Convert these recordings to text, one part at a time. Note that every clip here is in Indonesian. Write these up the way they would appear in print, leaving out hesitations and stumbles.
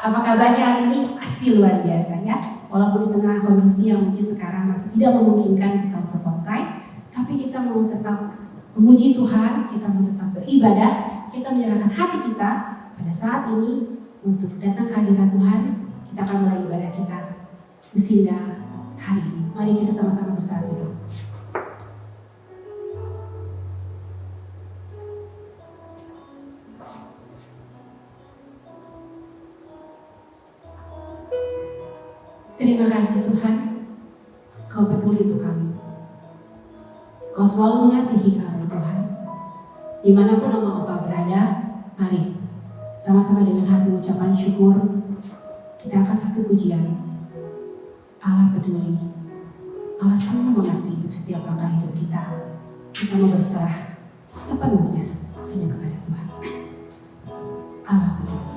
Apa kabarnya hari ini? Pasti luar biasa ya. Walaupun di tengah kondisi yang mungkin sekarang masih tidak memungkinkan kita untuk onsite, tapi kita mau tetap memuji Tuhan, kita mau tetap beribadah, kita menyerahkan hati kita pada saat ini untuk datang ke hadirat Tuhan. Kita akan mulai ibadah kita Usinda hari ini. Mari kita sama-sama bersatu. Terima kasih Tuhan, Kau peduli untuk kami. Kau selalu mengasihi kami Tuhan. Dimanapun nama Bapa berada, mari sama-sama dengan hati ucapan syukur kita angkat satu pujian. Allah peduli, Allah sungguh mengerti untuk setiap langkah hidup kita. Kita mau berserah sepenuhnya hanya kepada Tuhan. Allah peduli.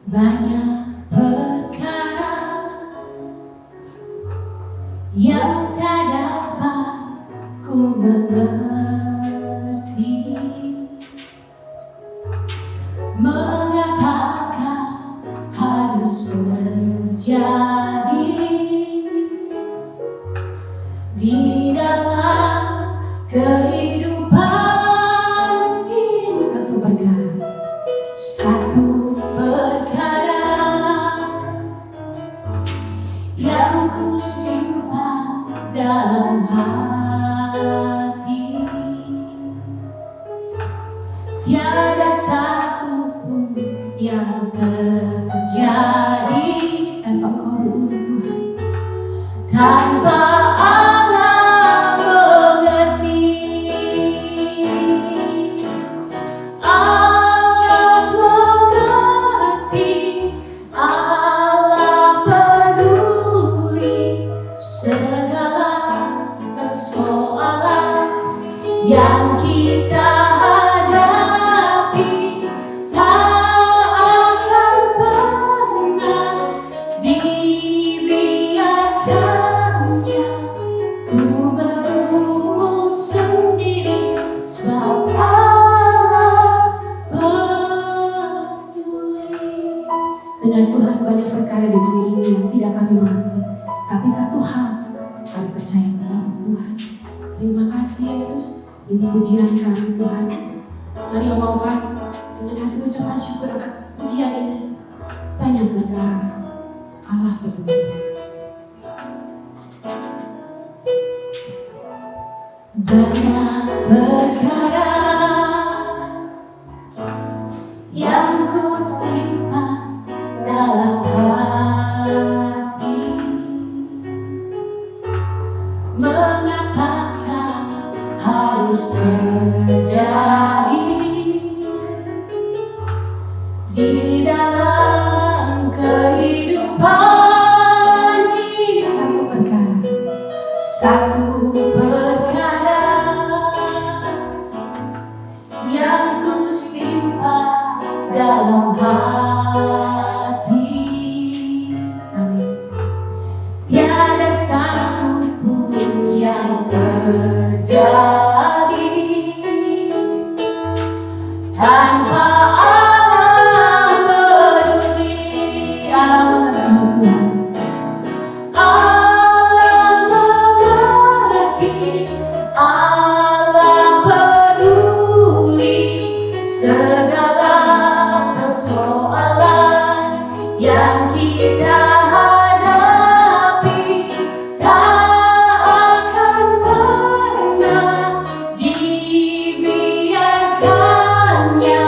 Banyak perkara yang tak dapat ku mengerti, mengapakah harus terjadi di dalam kehidupan ini. Satu perkara yang ku simpan dalam hati, tiada satu pun yang terjadi tanpa Kau peduli Tuhan, tanpa Allah mengerti. Allah mengerti, Allah peduli segala persoalan yang kita hadapi, tak akan pernah dibiarkannya. Ku bergumul sendiri sebab Allah peduli. Benar Tuhan, banyak perkara di dunia ini yang tidak kami mengerti, tapi satu hal kami percaya kepada Tuhan. Terima kasih Yesus, ini pujian kami Tuhan. Mari Allah dengan hati ucapan syukur akan pujian ini. Banyak perkara Allah peduli. Banyak perkara yang ku simpan dalam hati, mengapakah harus terjadi di dalam kehidupan ini. Satu perkara yang ku simpan dalam hati, amin. Tiada satu pun yang terjadi tanpa Allah peduli. Allah mengerti, Allah peduli segala persoalan yang kita hadapi, tak akan pernah dibiarkannya.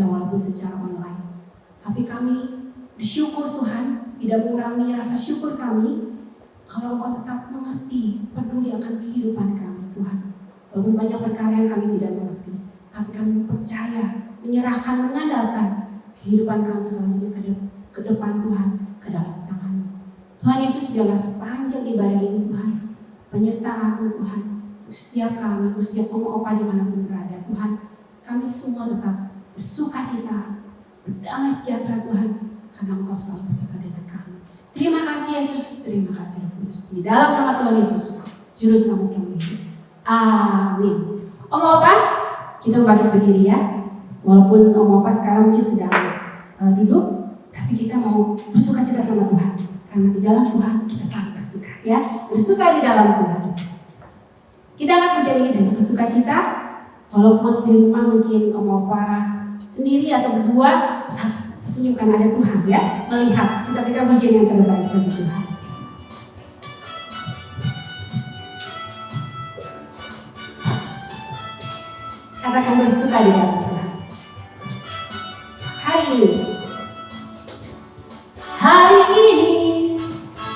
walaupun secara online. Tapi kami bersyukur Tuhan, tidak mengurangi rasa syukur kami kalau Engkau tetap mengerti, peduli akan kehidupan kami Tuhan. Walaupun banyak perkara yang kami tidak mengerti, tapi kami percaya, menyerahkan, mengandalkan kehidupan kami selanjutnya ke depan Tuhan, ke dalam tangan-Mu. Tuhan Yesus, biarlah sepanjang ibadah ini Tuhan, penyertaan-Mu Tuhan, untuk setiap kami, untuk setiap oma-opa dimanapun berada Tuhan, kami semua tetap bersuka cita, berdamai sejahtera Tuhan, karena Engkau selalu bersama dengan kami. Terima kasih Yesus, terima kasih Roh Kudus. Di dalam nama Tuhan Yesus, Juru Selamat kami hidup. Amin. Oma-opa, kita bangkit berdiri ya. Walaupun oma-opa sekarang mungkin sedang duduk, tapi kita mau bersuka cita sama Tuhan. Karena di dalam Tuhan kita selalu bersuka ya. Bersuka di dalam Tuhan. Kita akan terjadi dengan bersuka cita. Walaupun di rumah mungkin oma-opa sendiri atau berdua, senyumkan ada Tuhan ya. Melihat kita berikan pujian yang terbaik bagi Tuhan. Katakan bersuka di dalam Tuhan. Hari ini,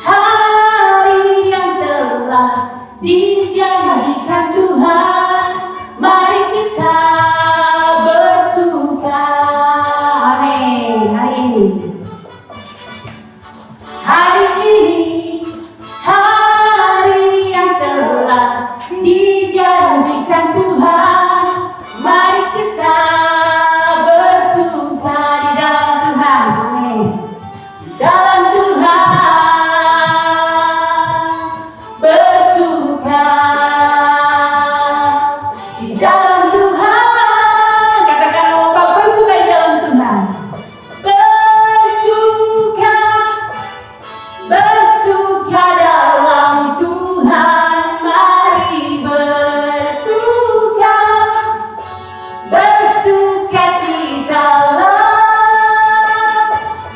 hari yang telah dijanjikan Tuhan, mari kita bersuka. Amin. Hari ini, hari yang telah dijanjikan Tuhan, mari kita bersuka di dalam Tuhan. Amin. Dalam Tuhan bersuka. Di dalam Tuhan, katakan apa? Bersuka di dalam Tuhan. Bersuka, bersuka dalam Tuhan. Mari bersuka, bersuka citalah,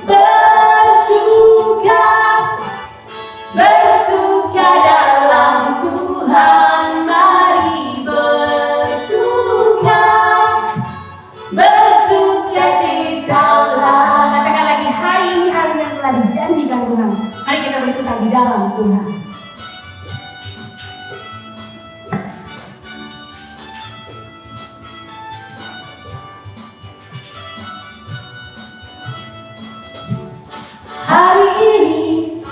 bersuka, bersuka dalam Tuhan. Mari bersuka, bersuka citalah. Katakan lagi, hari ini hari yang telah dijanjikan Tuhan. Mari kita bersuka di dalam Tuhan. Hari ini,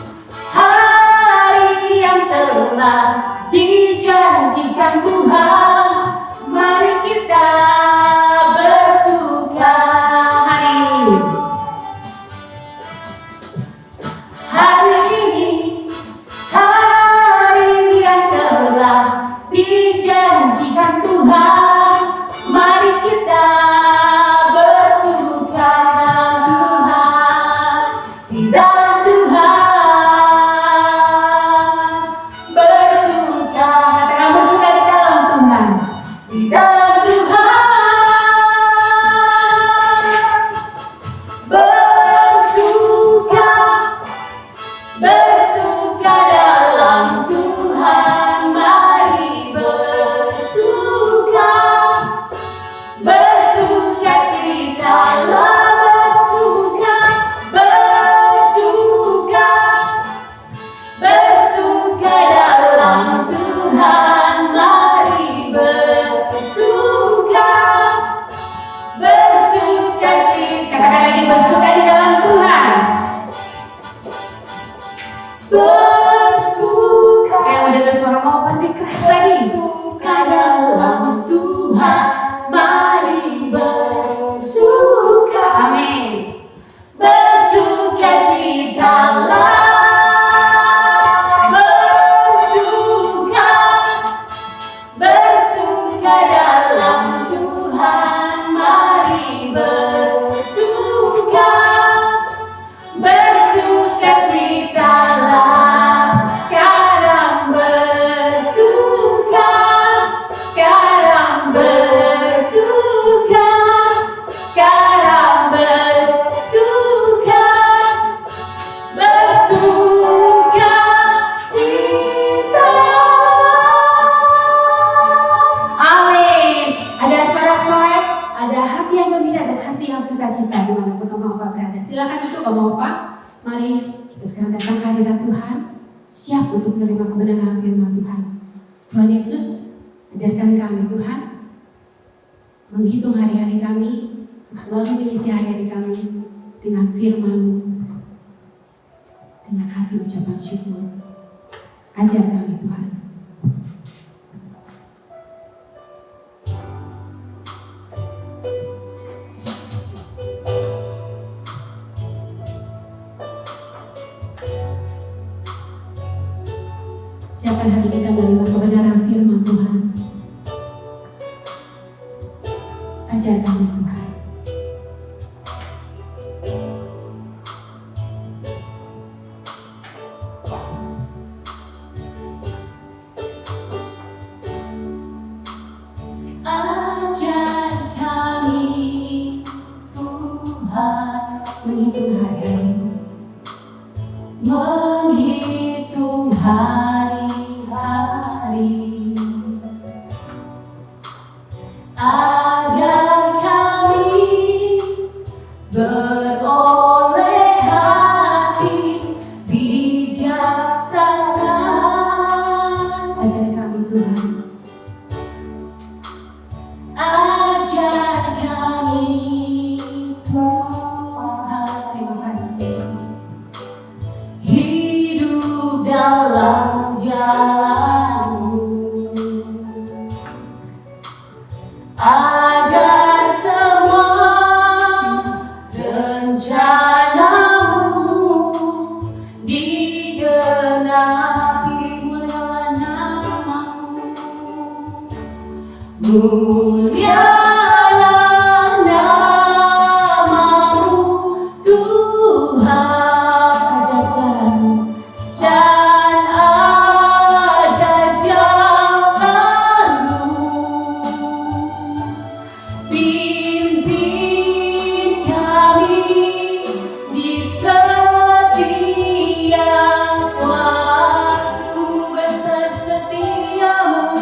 hari yang telah dijanjikan Tuhan, mari kita bersuka. Hari ini, hari ini, hari yang telah dijanjikan Tuhan, mari kita bersuka dalam Tuhan. Di dalam Tuhan bersuka. Katakan bersuka di dalam Tuhan. Di dalam Tuhan bersuka, bersuka dalam Tuhan. Mari bersuka, bersuka citalah. Bersuka dalam Tuhan, mari bersuka, bersuka cita. Katakan lagi, bersuka di dalam Tuhan. Bersuka. Saya mau dengar suara mau lebih keras lagi. Bersuka dalam Tuhan, mari bersuka. Amin. Bersuka citalah. Bersuka dalam Tuhan, mari bersuka. Silakan duduk kalau mau Pak. Mari kita sekarang datang ke hadirat Tuhan, siap untuk menerima kebenaran firman Tuhan. Tuhan Yesus, ajarkan kami Tuhan, menghitung hari-hari kami, untuk selalu mengisi hari-hari kami dengan firman-Mu, dengan hati ucapan syukur. Ajar kami Tuhan. Siapkan hati kita menerima kebenaran firman Tuhan. Ajar kami Tuhan. Ajar kami Tuhan menghitung hari-hari, menghitung hari-hari, agar kami beroleh hati bijaksana. Ajar kami Tuhan. Ajar kami Tuhan. Terima kasih Yesus. Hidup dalam jalan-Mu, agar semua rencana-Mu digenapi. Mulialah nama-Mu, mulialah nama-Mu Tuhan. Ajar jalan-Mu dan ajar jalan-Mu, pimpin kami di setiap waktu, besar setiamu.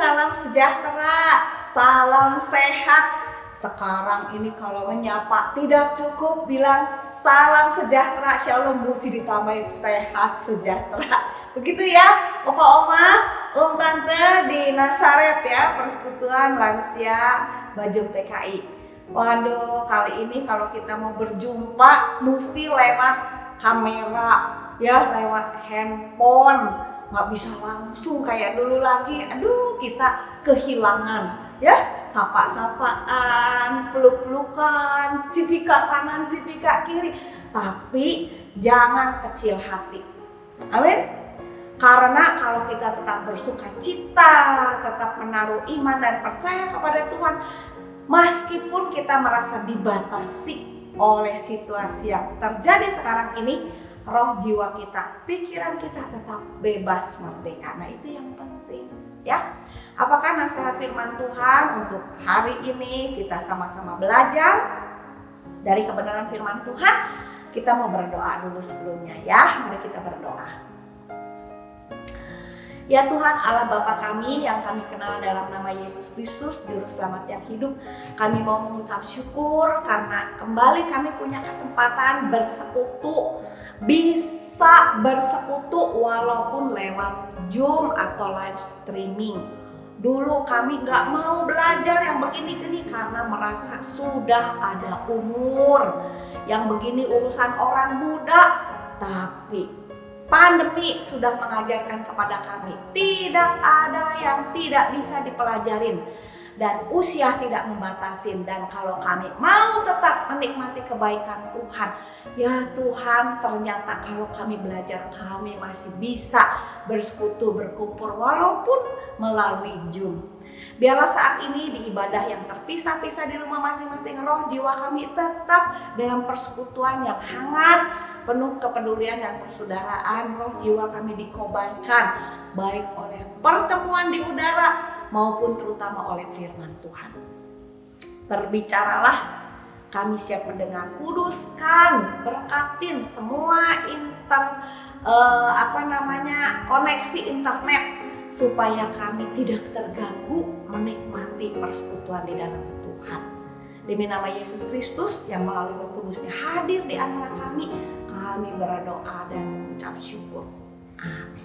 salam sejahtera, salam sehat. Sekarang ini kalau menyapa tidak cukup bilang salam sejahtera, Shalom, mesti ditambahin sehat sejahtera. Begitu ya, Opa Oma, Om Tante di Nazaret ya, Persekutuan Lansia Bajuk TKI. Waduh, kali ini kalau kita mau berjumpa mesti lewat kamera ya, lewat handphone, nggak bisa langsung kayak dulu lagi. Aduh, kita kehilangan ya, sapa-sapaan, peluk-pelukan, cipika kanan, cipika kiri. Tapi jangan kecil hati. Amin. Karena kalau kita tetap bersuka cita, tetap menaruh iman dan percaya kepada Tuhan, meskipun kita merasa dibatasi oleh situasi yang terjadi sekarang ini, roh jiwa kita, pikiran kita tetap bebas merdeka. Nah, itu yang penting ya. Apakah nasihat firman Tuhan untuk hari ini kita sama-sama belajar dari kebenaran firman Tuhan? Kita mau berdoa dulu sebelumnya ya. Mari kita berdoa. Ya Tuhan Allah Bapa kami yang kami kenal dalam nama Yesus Kristus, Juru Selamat yang hidup, kami mau mengucap syukur karena kembali kami punya kesempatan bersekutu, bisa bersekutu walaupun lewat Zoom atau live streaming. Dulu kami gak mau belajar yang begini-gini karena merasa sudah ada umur, yang begini urusan orang muda. Tapi pandemi sudah mengajarkan kepada kami, tidak ada yang tidak bisa dipelajarin dan usia tidak membatasi. Dan kalau kami mau tetap menikmati kebaikan Tuhan, ya Tuhan, ternyata kalau kami belajar, kami masih bisa bersekutu, berkumpul walaupun melalui Zoom. Biarlah saat ini di ibadah yang terpisah-pisah di rumah masing-masing, roh jiwa kami tetap dalam persekutuan yang hangat, penuh kepedulian dan persaudaraan. Roh jiwa kami dikobarkan baik oleh pertemuan di udara maupun terutama oleh firman Tuhan. Berbicaralah, kami siap mendengar. Kuduskan, berkatin semua koneksi internet supaya kami tidak terganggu menikmati persekutuan di dalam Tuhan. Demi nama Yesus Kristus yang melalui Roh Kudusnya hadir di antara kami berdoa dan mengucap syukur. Amin.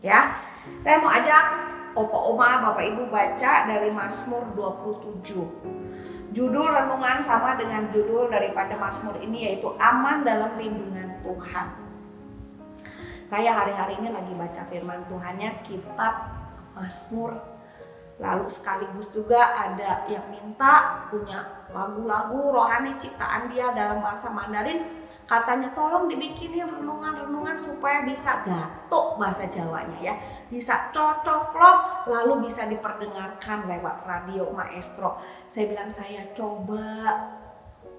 Ya, saya mau ajak Opa Oma, Bapak Ibu baca dari Mazmur 27. Judul renungan sama dengan judul daripada Mazmur ini, yaitu Aman dalam Lindungan Tuhan. Saya hari-hari ini lagi baca firman Tuhannya, kitab Mazmur. Lalu sekaligus juga ada yang minta punya lagu-lagu rohani ciptaan dia dalam bahasa Mandarin. Katanya tolong dibikinin renungan-renungan supaya bisa gatuk bahasa Jawanya ya. Bisa cocok lalu bisa diperdengarkan lewat radio maestro. Saya bilang saya coba.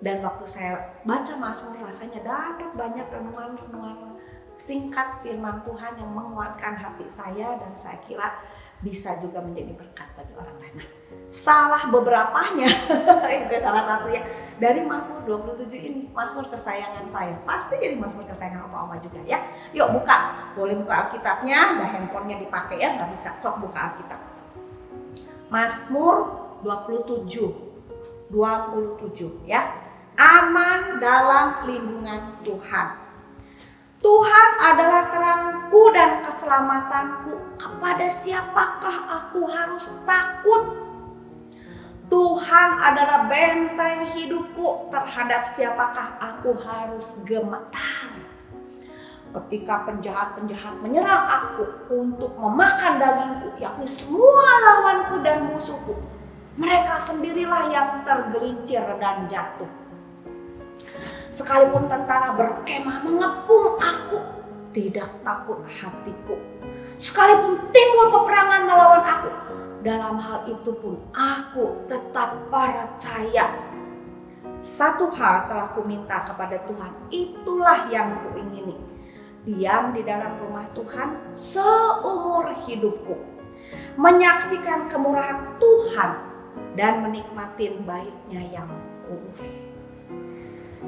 Dan waktu saya baca Mazmur rasanya dapat banyak renungan-renungan singkat firman Tuhan yang menguatkan hati saya, dan saya kira bisa juga menjadi berkat bagi orang lain. Nah, salah beberapanya, itu salah satu ya, dari Mazmur 27 ini, Mazmur kesayangan saya. Pasti jadi Mazmur kesayangan Opa Oma juga ya. Yuk buka, boleh buka Alkitabnya, nah handphonenya dipakai ya, nggak bisa, sok buka Alkitab. Mazmur 27 ya. Aman dalam lindungan Tuhan. Tuhan adalah terangku dan keselamatanku. Kepada siapakah aku harus takut? Tuhan adalah benteng hidupku. Terhadap siapakah aku harus gemetar? Ketika penjahat-penjahat menyerang aku untuk memakan dagingku, yakni semua lawanku dan musuhku, mereka sendirilah yang tergelincir dan jatuh. Sekalipun tentara berkemah mengepung aku, tidak takut hatiku. Sekalipun timbul peperangan melawan aku, dalam hal itu pun aku tetap percaya. Satu hal telah kuminta kepada Tuhan, itulah yang kuingini. Diam di dalam rumah Tuhan seumur hidupku, menyaksikan kemurahan Tuhan dan menikmati bait-Nya yang kudus.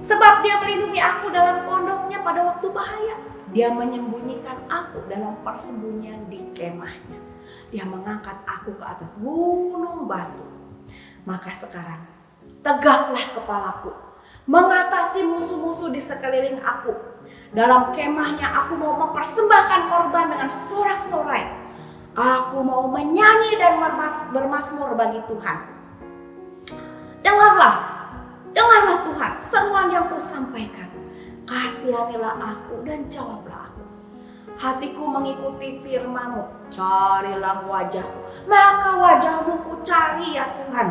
Sebab Dia melindungi aku dalam pondoknya pada waktu bahaya. Dia menyembunyikan aku dalam persembunyian di kemahnya. Dia mengangkat aku ke atas gunung batu. Maka sekarang tegaklah kepalaku, mengatasi musuh-musuh di sekeliling aku. Dalam kemahnya aku mau mempersembahkan korban dengan sorak-sorai. Aku mau menyanyi dan bermazmur bagi Tuhan. Dengarlah Tuhan seruan yang kusampaikan. Kasihanilah aku dan jawablah aku. Hatiku mengikuti firman-Mu. Carilah wajah-Mu, maka wajah-Mu ku cari ya Tuhan.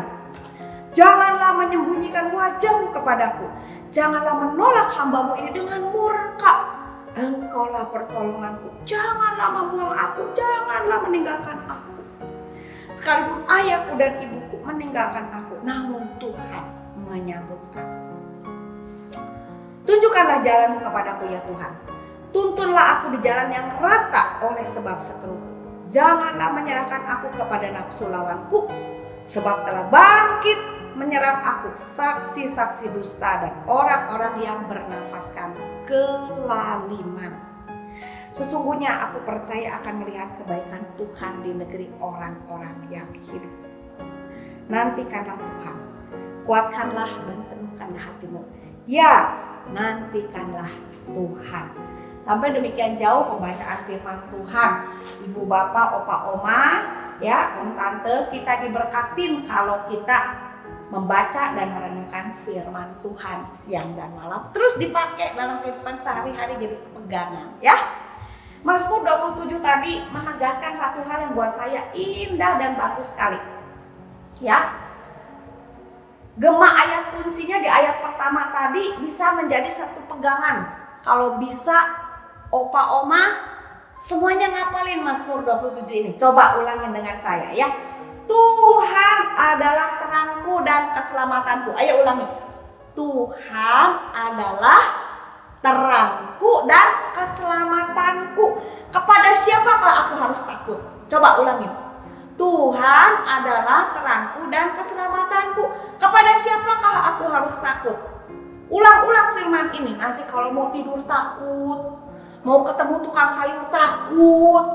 Janganlah menyembunyikan wajah-Mu kepadaku. Janganlah menolak hamba-Mu ini dengan murka. Engkaulah pertolonganku. Janganlah membuang aku. Janganlah meninggalkan aku. Sekalipun ayahku dan ibuku meninggalkan aku, namun Tuhan menyambut aku. Tunjukkanlah jalan-Mu kepadaku ya Tuhan. Tuntunlah aku di jalan yang rata oleh sebab seteruku. Janganlah menyerahkan aku kepada nafsu lawanku, sebab telah bangkit menyerang aku saksi-saksi dusta dan orang-orang yang bernafaskan kelaliman. Sesungguhnya aku percaya akan melihat kebaikan Tuhan di negeri orang-orang yang hidup. Nantikanlah Tuhan, kuatkanlah dan teguhkanlah hatimu. Ya, nantikanlah Tuhan. Sampai demikian jauh pembacaan firman Tuhan. Ibu, bapak, opa, oma, ya, om, tante, kita diberkatin kalau kita membaca dan merenungkan firman Tuhan siang dan malam. Terus dipakai dalam kehidupan sehari-hari jadi pegangan, ya. Mazmur 27 tadi menegaskan satu hal yang buat saya indah dan bagus sekali. Ya. Gema ayat kuncinya di ayat pertama tadi bisa menjadi satu pegangan. Kalau bisa opa oma semuanya ngapalin Mazmur 27 ini. Coba ulangin dengan saya ya. Tuhan adalah terangku dan keselamatanku. Ayo ulangi. Tuhan adalah terangku dan keselamatanku. Kepada siapakah aku harus takut? Coba ulangin. Tuhan adalah terangku dan keselamatanku. Kepada siapakah aku harus takut? Ulang-ulang firman ini. Nanti kalau mau tidur takut, mau ketemu tukang sayur takut,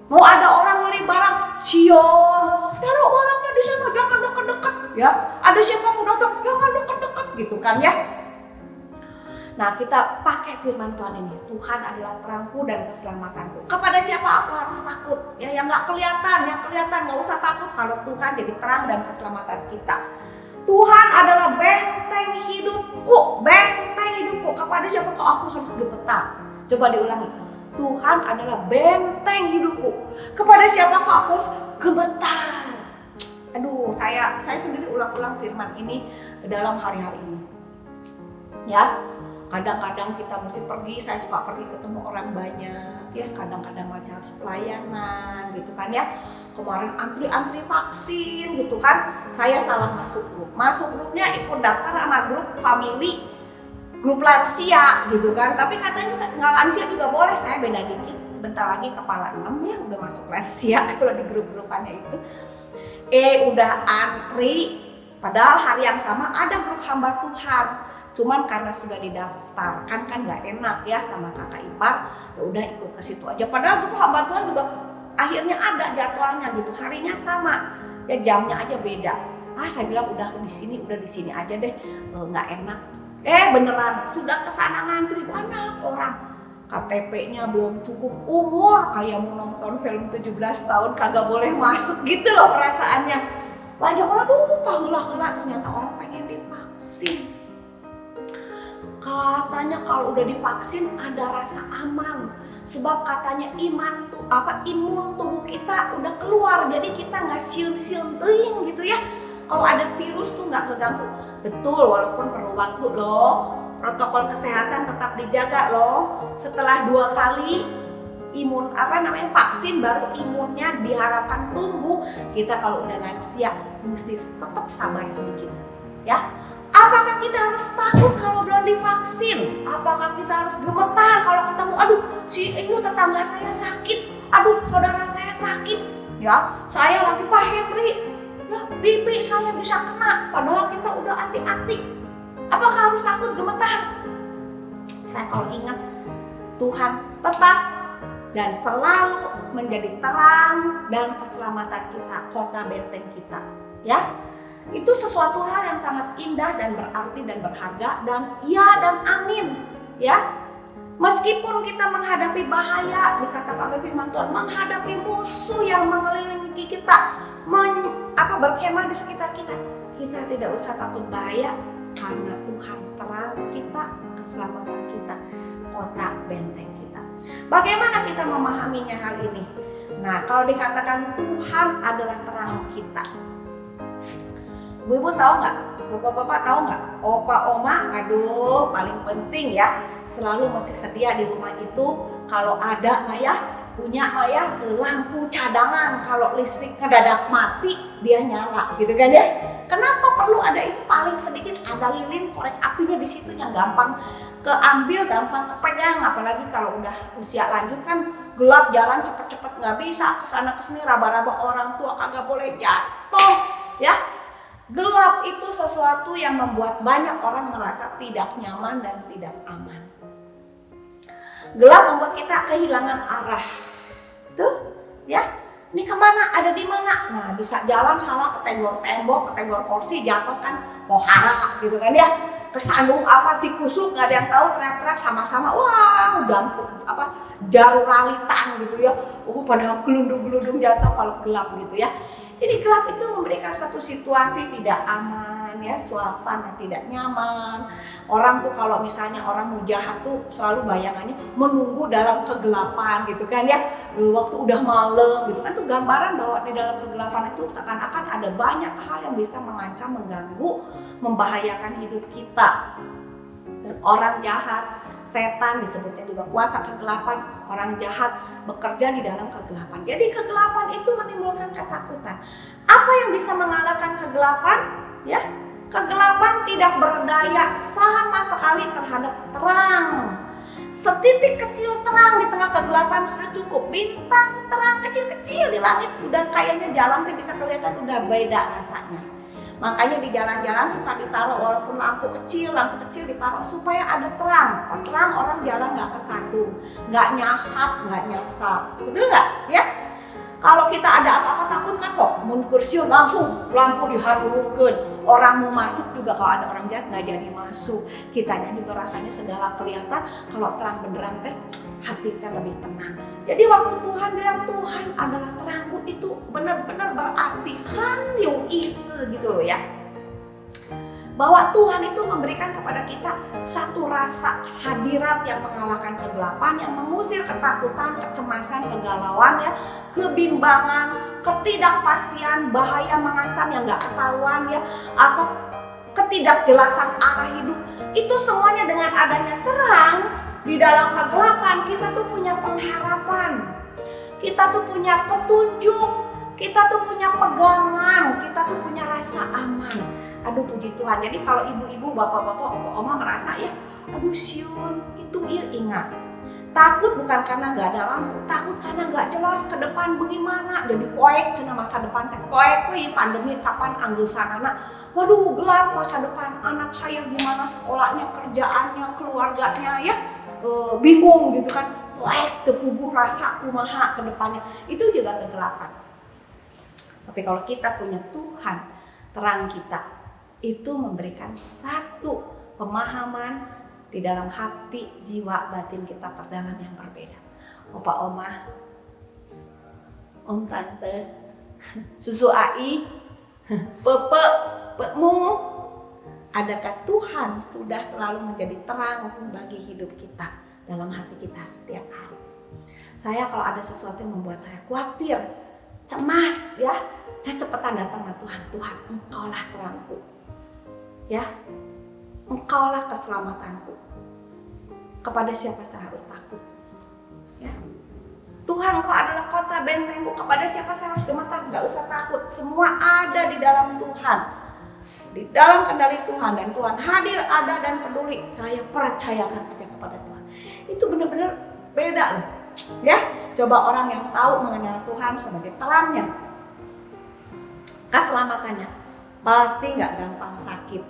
mau ada orang ngiri barang, Sion, taruh barangnya di sana, jangan dekat-dekat, ya. Ada siapa mau datang, jangan dekat-dekat, gitu kan ya. Nah, kita pakai firman Tuhan ini. Tuhan adalah terangku dan keselamatanku. Kepada siapa aku harus takut? Ya, yang nggak kelihatan, nggak usah takut kalau Tuhan jadi terang dan keselamatan kita. Tuhan adalah benteng hidupku, Kepada siapa kok aku harus gemetar? Coba diulangi. Tuhan adalah benteng hidupku. Kepada siapa kok aku harus gemetar? Aduh, saya sendiri ulang-ulang firman ini dalam hari-hari ini. Ya. Kadang-kadang kita mesti pergi, saya suka pergi ketemu orang banyak, ya. Kadang-kadang masih harus pelayanan, gitu kan ya. Kemarin antri vaksin, gitu kan. Saya salah masuk grup. Masuk grupnya ikut daftar sama grup family, grup lansia, gitu kan. Tapi katanya nggak lansia juga boleh. Saya beda dikit. Sebentar lagi kepala 6 ya udah masuk lansia kalau di grup-grupannya itu. Udah antri. Padahal hari yang sama ada grup hamba Tuhan. Cuman karena sudah didaftarkan kan nggak enak ya sama kakak ipar, ya udah ikut ke situ aja. Padahal grup hamba Tuhan juga akhirnya ada jadwalnya gitu, harinya sama, ya jamnya aja beda. Saya bilang udah di sini aja deh, nggak enak. Beneran sudah kesana ngantri banyak orang. KTP-nya belum cukup umur, kayak mau nonton film 17 tahun kagak boleh masuk gitu loh perasaannya. Banyak orang hela-hela ternyata orang pengen divaksin. Katanya kalau udah divaksin ada rasa aman, sebab katanya imun tubuh kita udah keluar, jadi kita nggak siun-siun teuing gitu ya. Kalau ada virus tuh nggak keganggu. Betul, walaupun perlu waktu loh. Protokol kesehatan tetap dijaga loh. Setelah 2 kali vaksin baru imunnya diharapkan tumbuh. Kita kalau udah lansia mesti tetap sabar sedikit, ya. Apakah kita harus takut kalau belum divaksin? Apakah kita harus gemetar kalau ketemu, aduh si ini tetangga saya sakit, aduh saudara saya sakit, ya saya lagi Pak Henry, lah pipi saya bisa kena, padahal kita udah hati-hati. Apakah harus takut gemetar? Saya kalau ingat Tuhan tetap dan selalu menjadi terang dan keselamatan kita, kota benteng kita. Ya, itu sesuatu hal yang sangat indah dan berarti dan berharga, dan ya dan amin. Ya, meskipun kita menghadapi bahaya, dikatakan oleh firman Tuhan, menghadapi musuh yang mengelilingi kita, berkemah di sekitar kita, kita tidak usah takut bahaya, karena Tuhan terang kita, keselamatan kita, kota benteng kita. Bagaimana kita memahaminya hal ini? Nah, kalau dikatakan Tuhan adalah terang kita, ibu-ibu tahu nggak? Bapak-bapak tahu nggak? Opa, oma, aduh, paling penting ya, selalu mesti sedia di rumah itu kalau ada punya lampu cadangan, kalau listrik ngedadak mati dia nyala gitu kan ya. Kenapa perlu ada itu? Paling sedikit ada lilin, korek apinya di situ yang gampang keambil, gampang kepegang. Apalagi kalau udah usia lanjut kan gelap, jalan cepet-cepet nggak bisa, kesana kesini raba-raba orang tua kagak boleh jatuh ya. Gelap itu sesuatu yang membuat banyak orang merasa tidak nyaman dan tidak aman. Gelap membuat kita kehilangan arah. Tuh, ya. Ini kemana? Ada di mana? Nah, bisa jalan salah, ketenggor tembok, ketenggor kursi, jatuh kan, pohara gitu kan ya. Kesandung tikusuk, nggak ada yang tahu, teriak-teriak sama-sama. Wah, jaruralitan gitu ya. Pada gelundung-gelundung jatuh kalau gelap gitu ya. Jadi gelap itu memberikan satu situasi tidak aman ya, suasana tidak nyaman. Orang tuh kalau misalnya orang mau jahat tuh selalu bayangannya menunggu dalam kegelapan gitu kan ya. Waktu udah malam gitu kan, tuh gambaran bahwa di dalam kegelapan itu seakan-akan ada banyak hal yang bisa mengancam, mengganggu, membahayakan hidup kita. Dan orang jahat, setan disebutnya juga kuasa kegelapan, orang jahat bekerja di dalam kegelapan. Jadi kegelapan itu menimbulkan ketakutan. Apa yang bisa mengalahkan kegelapan? Ya, kegelapan tidak berdaya sama sekali terhadap terang. Setitik kecil terang di tengah kegelapan sudah cukup. Bintang terang kecil-kecil di langit dan kayaknya jalan tuh bisa kelihatan udah beda rasanya. Makanya di jalan-jalan suka ditaruh walaupun lampu kecil ditaruh supaya ada terang. Terang orang jalan nggak kesandung, nggak nyasar, betul nggak? Ya. Kalau kita ada apa-apa takut kan sok, mun kursiun langsung lampu diharungkeun. Orang mau masuk juga kalau ada orang jahat nggak jadi masuk. Kitanya juga rasanya segala kelihatan. Kalau terang beneran teh hati kita lebih tenang. Jadi waktu Tuhan bilang Tuhan adalah terangku, itu benar-benar berarti kan yung ise gitu loh ya. Bahwa Tuhan itu memberikan kepada kita satu rasa hadirat yang mengalahkan kegelapan, yang mengusir ketakutan, kecemasan, kegalauan ya, kebimbangan, ketidakpastian, bahaya mengancam yang gak ketahuan ya, atau ketidakjelasan arah hidup. Itu semuanya dengan adanya terang di dalam kegelapan, kita tuh punya pengharapan, kita tuh punya petunjuk, kita tuh punya pegangan, kita tuh punya rasa aman. Aduh puji Tuhan. Jadi kalau ibu-ibu, bapak-bapak, oma merasa ya, aduh siun, itu iya ingat. Takut bukan karena gak ada lampu, takut karena gak jelas ke depan bagaimana. Jadi poek cina masa depan teh poek nih, pandemi kapan anggusan anak. Waduh gelap masa depan anak saya, gimana sekolahnya, kerjaannya, keluarganya ya. Bingung gitu kan. Poek tepubuh rasa kumaha ke depannya. Itu juga kegelapan. Tapi kalau kita punya Tuhan, terang kita, itu memberikan satu pemahaman di dalam hati, jiwa, batin kita terdalam yang berbeda. Opa, oma, om, tante, susu ai, pepe, pemu, adakah Tuhan sudah selalu menjadi terang bagi hidup kita dalam hati kita setiap hari? Saya kalau ada sesuatu yang membuat saya khawatir, cemas ya, saya cepetan datang ke Tuhan. Tuhan, Engkaulah terangku. Ya, Engkaulah keselamatanku. Kepada siapa saya harus takut? Ya, Tuhan, Engkau adalah kota bentengku. Kepada siapa saya harus gemetar? Gak usah takut. Semua ada di dalam Tuhan, di dalam kendali Tuhan, dan Tuhan hadir, ada dan peduli. Saya percayakan aja kepada Tuhan. Itu benar-benar beda loh. Ya, coba orang yang tahu mengenal Tuhan sebagai terangnya, keselamatannya, pasti nggak gampang sakit,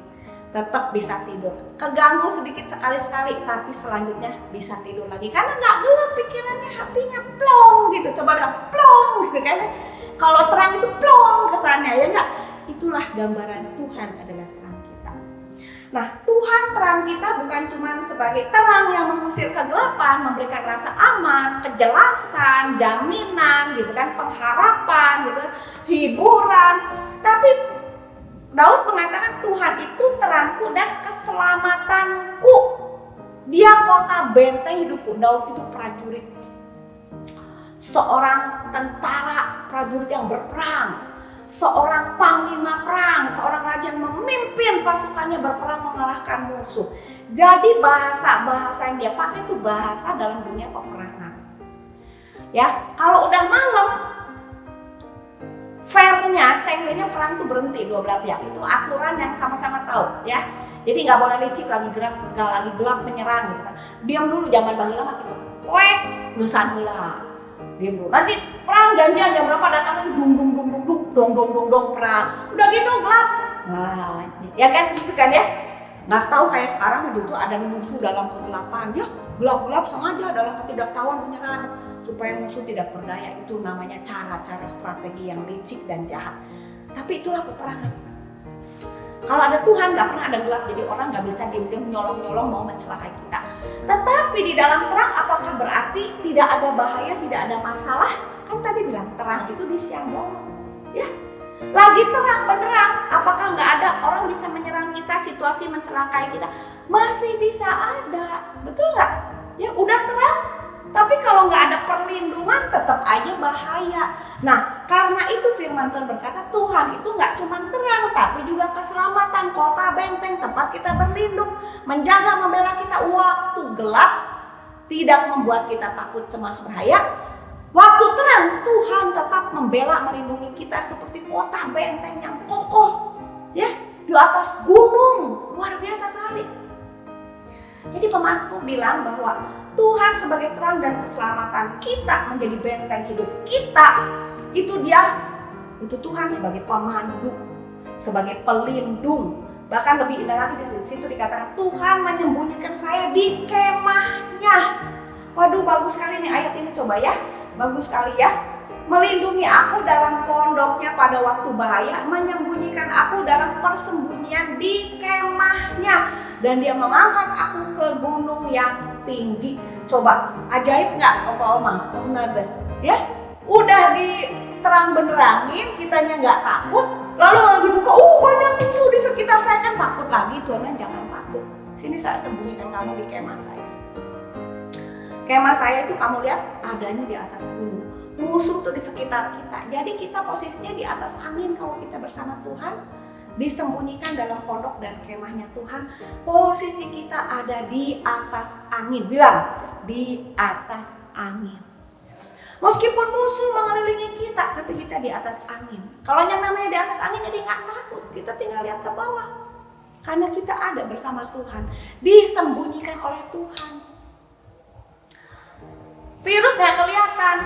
tetap bisa tidur. Keganggu sedikit sekali-sekali, tapi selanjutnya bisa tidur lagi karena nggak gelap pikirannya, hatinya Coba bilang plong gitu kan. Kalau terang itu plong kesannya, ya enggak? Itulah gambaran Tuhan adalah terang kita. Nah, Tuhan terang kita bukan cuma sebagai terang yang mengusir kegelapan, memberikan rasa aman, kejelasan, jaminan gitu kan, pengharapan gitu kan, hiburan. Tapi Daud mengatakan Tuhan itu terangku dan keselamatanku. Dia kota benteng hidupku. Daud itu prajurit, seorang tentara prajurit yang berperang, seorang panglima perang, seorang raja yang memimpin pasukannya berperang mengalahkan musuh. Jadi bahasa yang dia pakai itu bahasa dalam dunia peperangan. Ya, kalau udah malam, fairnya, cenglenya perang itu berhenti dua belah pihak. Itu aturan yang sama-sama tahu, ya. Jadi nggak boleh licik lagi gelap menyerang gitu kan. Diam dulu, zaman baheula mah gitu. Weh, geusaan heula. Diam dulu. Nanti perang janjian jam berapa datang, dong perang. Udah gitu gelap. Nah, ya kan gitu kan ya. Nggak tahu kayak sekarang itu ada musuh dalam kegelapan. Dia gelap-gelap sengaja dalam ketidaktahuan menyerang supaya musuh tidak berdaya. Itu namanya cara-cara strategi yang licik dan jahat. Tapi itulah peperangan. Kalau ada Tuhan nggak pernah ada gelap, jadi orang nggak bisa diam-diam nyolong-nyolong mau mencelakai kita. Tetapi di dalam terang apakah berarti tidak ada bahaya, tidak ada masalah? Kan tadi bilang terang itu di siang bolong, ya. Lagi terang benderang, apakah nggak ada orang bisa menyerang kita, situasi mencelakai kita? Masih bisa ada, betul nggak? Ya udah terang, tapi kalau nggak ada perlindungan tetap aja bahaya. Nah, karena itu firman Tuhan berkata Tuhan itu nggak cuma terang, tapi juga keselamatan, kota benteng, tempat kita berlindung, menjaga, membela kita waktu gelap, tidak membuat kita takut, cemas, bahaya. Waktu terang, Tuhan tetap membela, melindungi kita seperti kota benteng yang kokoh, ya, di atas gunung, luar biasa sekali. Jadi pemazmur bilang bahwa Tuhan sebagai terang dan keselamatan kita, menjadi benteng hidup kita. Itu Tuhan sebagai pemandu, sebagai pelindung. Bahkan lebih indah lagi di situ dikatakan Tuhan menyembunyikan saya di kemahnya. Waduh, bagus sekali nih ayat ini, coba ya. Bagus sekali ya. Melindungi aku dalam pondoknya pada waktu bahaya, menyembunyikan aku dalam persembunyian di kemahnya, dan dia mengangkat aku ke gunung yang tinggi. Coba, ajaib nggak Oma? Benar deh, ya. Udah diterang benerangin, kitanya nggak takut, lalu lagi buka, banyak musuh di sekitar saya, kan takut lagi. Tuhan, jangan takut. Sini saya sembunyikan kamu di kemah saya. Kemah saya itu kamu lihat adanya di atas gunung. Musuh tuh di sekitar kita. Jadi kita posisinya di atas angin kalau kita bersama Tuhan, disembunyikan dalam pondok dan kemahnya Tuhan. Posisi kita ada di atas angin. Bilang, di atas angin. Meskipun musuh mengelilingi kita, tapi kita di atas angin. Kalau yang namanya di atas angin, jadi nggak takut. Kita tinggal lihat ke bawah. Karena kita ada bersama Tuhan, disembunyikan oleh Tuhan. Virus nggak kelihatan,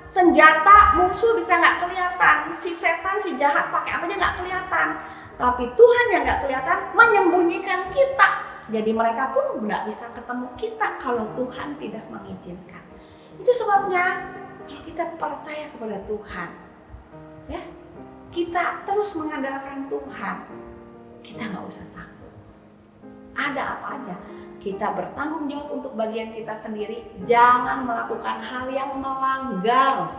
senjata musuh bisa nggak kelihatan, si setan, si jahat pakai apa aja nggak kelihatan. Tapi Tuhan yang nggak kelihatan menyembunyikan kita. Jadi mereka pun nggak bisa ketemu kita kalau Tuhan tidak mengizinkan. Itu sebabnya kalau kita percaya kepada Tuhan, ya, kita terus mengandalkan Tuhan, kita nggak usah takut. Ada apa aja, kita bertanggung jawab untuk bagian kita sendiri. Jangan melakukan hal yang melanggar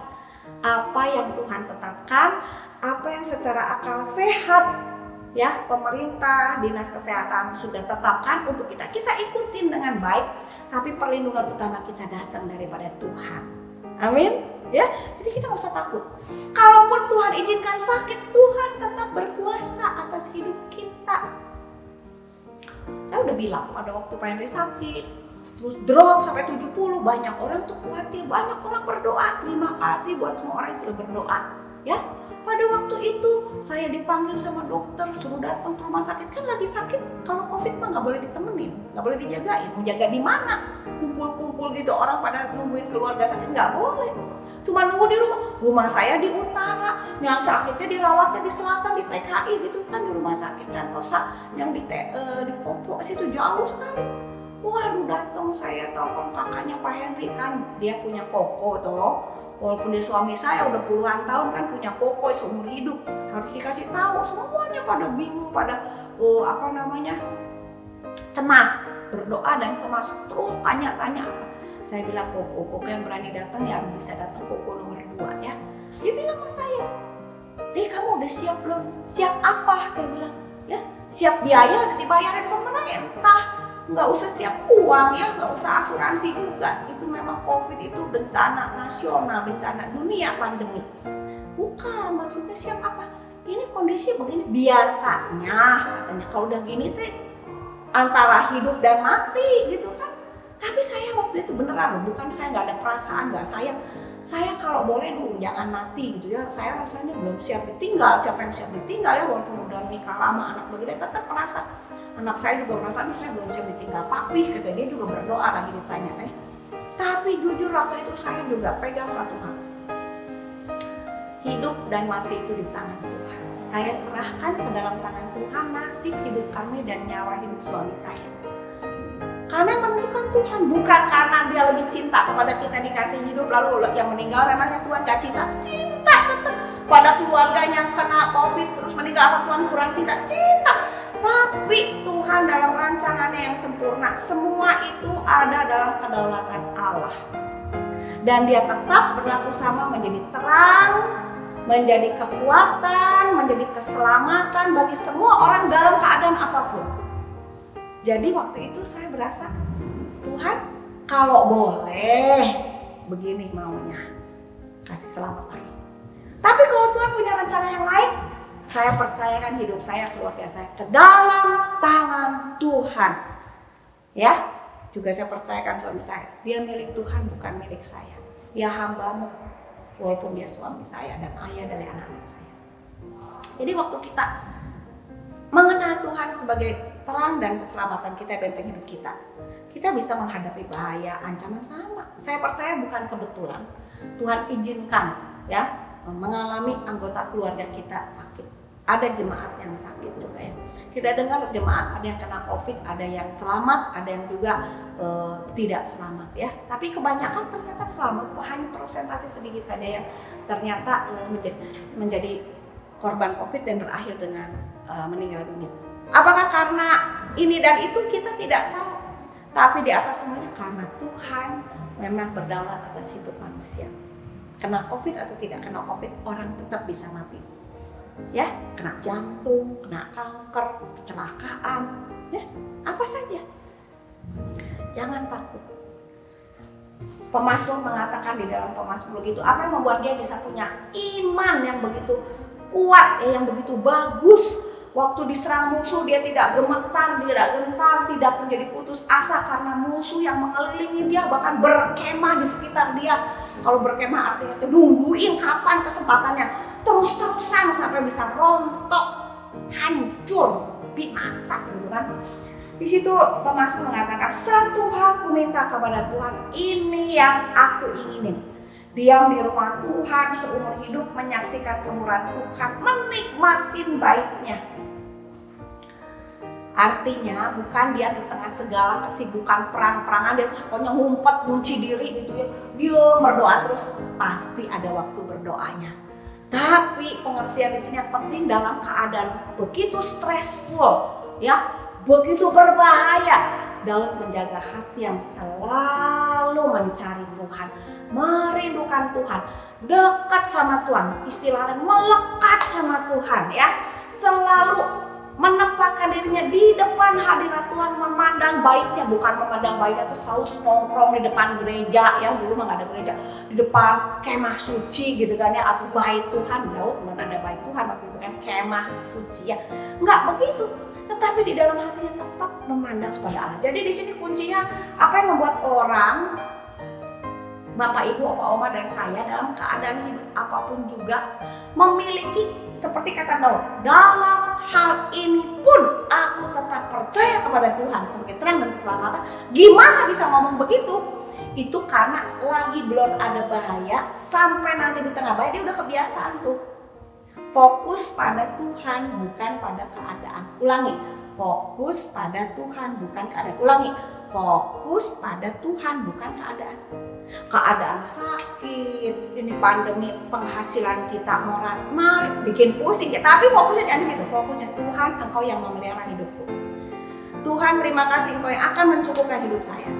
apa yang Tuhan tetapkan, apa yang secara akal sehat, ya, pemerintah, dinas kesehatan sudah tetapkan untuk kita. Kita ikutin dengan baik, tapi perlindungan utama kita datang daripada Tuhan. Amin, ya. Jadi kita nggak usah takut. Kalaupun Tuhan izinkan sakit, Tuhan tetap berkuasa atas hidup kita. Saya udah bilang pada waktu Pak Henry sakit, terus drop sampai 70, banyak orang tuh khawatir, banyak orang berdoa. Terima kasih buat semua orang yang sudah berdoa, ya. Pada waktu itu saya dipanggil sama dokter, suruh datang ke rumah sakit. Kan lagi sakit, kalau COVID mah nggak boleh ditemenin, nggak boleh dijagain. Mau jaga di mana? Kumpul-kumpul gitu, orang pada nungguin keluarga sakit, nggak boleh. Cuma nunggu di rumah. Rumah saya di utara, yang sakitnya dirawatnya di selatan, di TKI gitu kan, di rumah sakit Santosa, yang di Kopo situ jauh sekali. Waduh, datang saya telepon kakaknya Pak Henry, kan dia punya koko tuh. Walaupun dia suami saya udah puluhan tahun kan punya kokoi seumur hidup, harus dikasih tahu. Semuanya pada bingung, pada cemas, berdoa dan cemas, terus tanya-tanya apa. Saya bilang koko yang berani datang ya bisa datang koko nomor 2 ya. Dia bilang sama saya, "Deh, kamu udah siap belum?" "Siap apa?" Saya bilang. "Ya, siap biaya dibayarin pemerintah. Nggak usah siap uang ya, nggak usah asuransi juga. Itu memang COVID itu bencana nasional, bencana dunia, pandemi." "Bukan, maksudnya siap apa?" "Ini kondisi begini." "Biasanya," katanya, "kalau udah gini teh antara hidup dan mati gitu kan." Tapi saya waktu itu beneran loh, bukan saya nggak ada perasaan, nggak sayang. Saya kalau boleh jangan mati gitu ya. Saya rasanya belum siap ditinggal. Siapa yang siap ditinggal ya, walaupun udah nikah lama, anak begede, tetap merasa. Anak saya juga merasa, saya belum siap ditinggal. Papi, kata dia juga berdoa lagi ditanya teh. Tapi jujur waktu itu saya juga pegang satu hal. Hidup dan mati itu di tangan Tuhan. Saya serahkan ke dalam tangan Tuhan nasib hidup kami dan nyawa hidup suami saya. Karena yang menentukan Tuhan, bukan karena dia lebih cinta kepada kita dikasih hidup, lalu yang meninggal memangnya Tuhan gak cinta? Cinta tetap. Pada keluarganya yang kena COVID terus meninggal, apa Tuhan kurang cinta? Cinta. Tapi Tuhan dalam rancangannya yang sempurna, semua itu ada dalam kedaulatan Allah. Dan dia tetap berlaku sama, menjadi terang, menjadi kekuatan, menjadi keselamatan bagi semua orang dalam keadaan apapun. Jadi waktu itu saya berasa, Tuhan kalau boleh begini maunya, kasih selamat lagi. Tapi kalau Tuhan punya rencana yang lain, saya percayakan hidup saya, keluarga saya ke dalam tangan Tuhan. Ya, juga saya percayakan suami saya, dia milik Tuhan bukan milik saya. Dia hambamu, walaupun dia suami saya dan ayah dari anak-anak saya. Jadi waktu kita mengenal Tuhan sebagai terang dan keselamatan kita, benteng hidup kita, kita bisa menghadapi bahaya, ancaman sama. Saya percaya bukan kebetulan Tuhan izinkan ya mengalami anggota keluarga kita sakit. Ada jemaat yang sakit juga ya. Kita dengar jemaat ada yang kena COVID, ada yang selamat, ada yang juga tidak selamat ya. Tapi kebanyakan ternyata selamat, hanya persentase sedikit saja yang ternyata menjadi korban COVID dan berakhir dengan meninggal dunia. Apakah karena ini dan itu kita tidak tahu. Tapi di atas semuanya karena Tuhan memang berdaulat atas hidup manusia. Kena COVID atau tidak kena COVID, orang tetap bisa mati. Ya, kena jantung, kena kanker, kecelakaan, ya, apa saja. Jangan takut. Pemazmur mengatakan di dalam Pemazmur itu, apa yang membuat dia bisa punya iman yang begitu kuat, yang begitu bagus. Waktu diserang musuh dia tidak gemetar, tidak gentar, tidak menjadi putus asa karena musuh yang mengelilingi dia, bahkan berkemah di sekitar dia. Kalau berkemah artinya itu nungguin kapan kesempatannya, terus-terusan sampai bisa rontok, hancur, binasa gitu kan. Di situ Pemazmur mengatakan, satu hal ku minta kepada Tuhan, ini yang aku inginin. Diam di rumah Tuhan seumur hidup, menyaksikan kemurahan Tuhan, menikmatin baiknya. Artinya bukan dia di tengah segala kesibukan perang-perangan dia tuh pokoknya ngumpet, kunci diri gitu ya. Dia berdoa terus, pasti ada waktu berdoanya. Tapi pengertian di sini yang penting dalam keadaan begitu stressful, ya, begitu berbahaya, Daud menjaga hati yang selalu mencari Tuhan, merindukan Tuhan, dekat sama Tuhan, istilahnya melekat sama Tuhan, ya, selalu menempatkan dirinya di depan hadirat Tuhan, memandang baiknya, bukan memandang baiknya tuh selalu nongkrong di depan gereja, ya, dulu mah gak ada gereja, di depan kemah suci gitu kan ya, atau bait Tuhan. Daud mana ada bait Tuhan waktu itu kan, kemah suci ya, nggak begitu. Tetapi di dalam hatinya tetap memandang kepada Allah. Jadi di sini kuncinya apa yang membuat orang, Bapak, Ibu, Opa, Oma, dan saya dalam keadaan hidup apapun juga memiliki seperti kata Daud, dalam hal ini pun aku tetap percaya kepada Tuhan sebagai terang dan keselamatan. Gimana bisa ngomong begitu? Itu karena lagi belum ada bahaya, sampai nanti di tengah bahaya dia udah kebiasaan tuh. Fokus pada Tuhan bukan pada keadaan. Ulangi, fokus pada Tuhan bukan keadaan. Ulangi, fokus pada Tuhan bukan keadaan. Keadaan sakit, ini pandemi, penghasilan kita mari bikin pusing ya. Tapi fokusnya jangan di situ. Fokusnya Tuhan, Engkau yang memelihara hidupku. Tuhan, terima kasih Engkau yang akan mencukupkan hidup saya.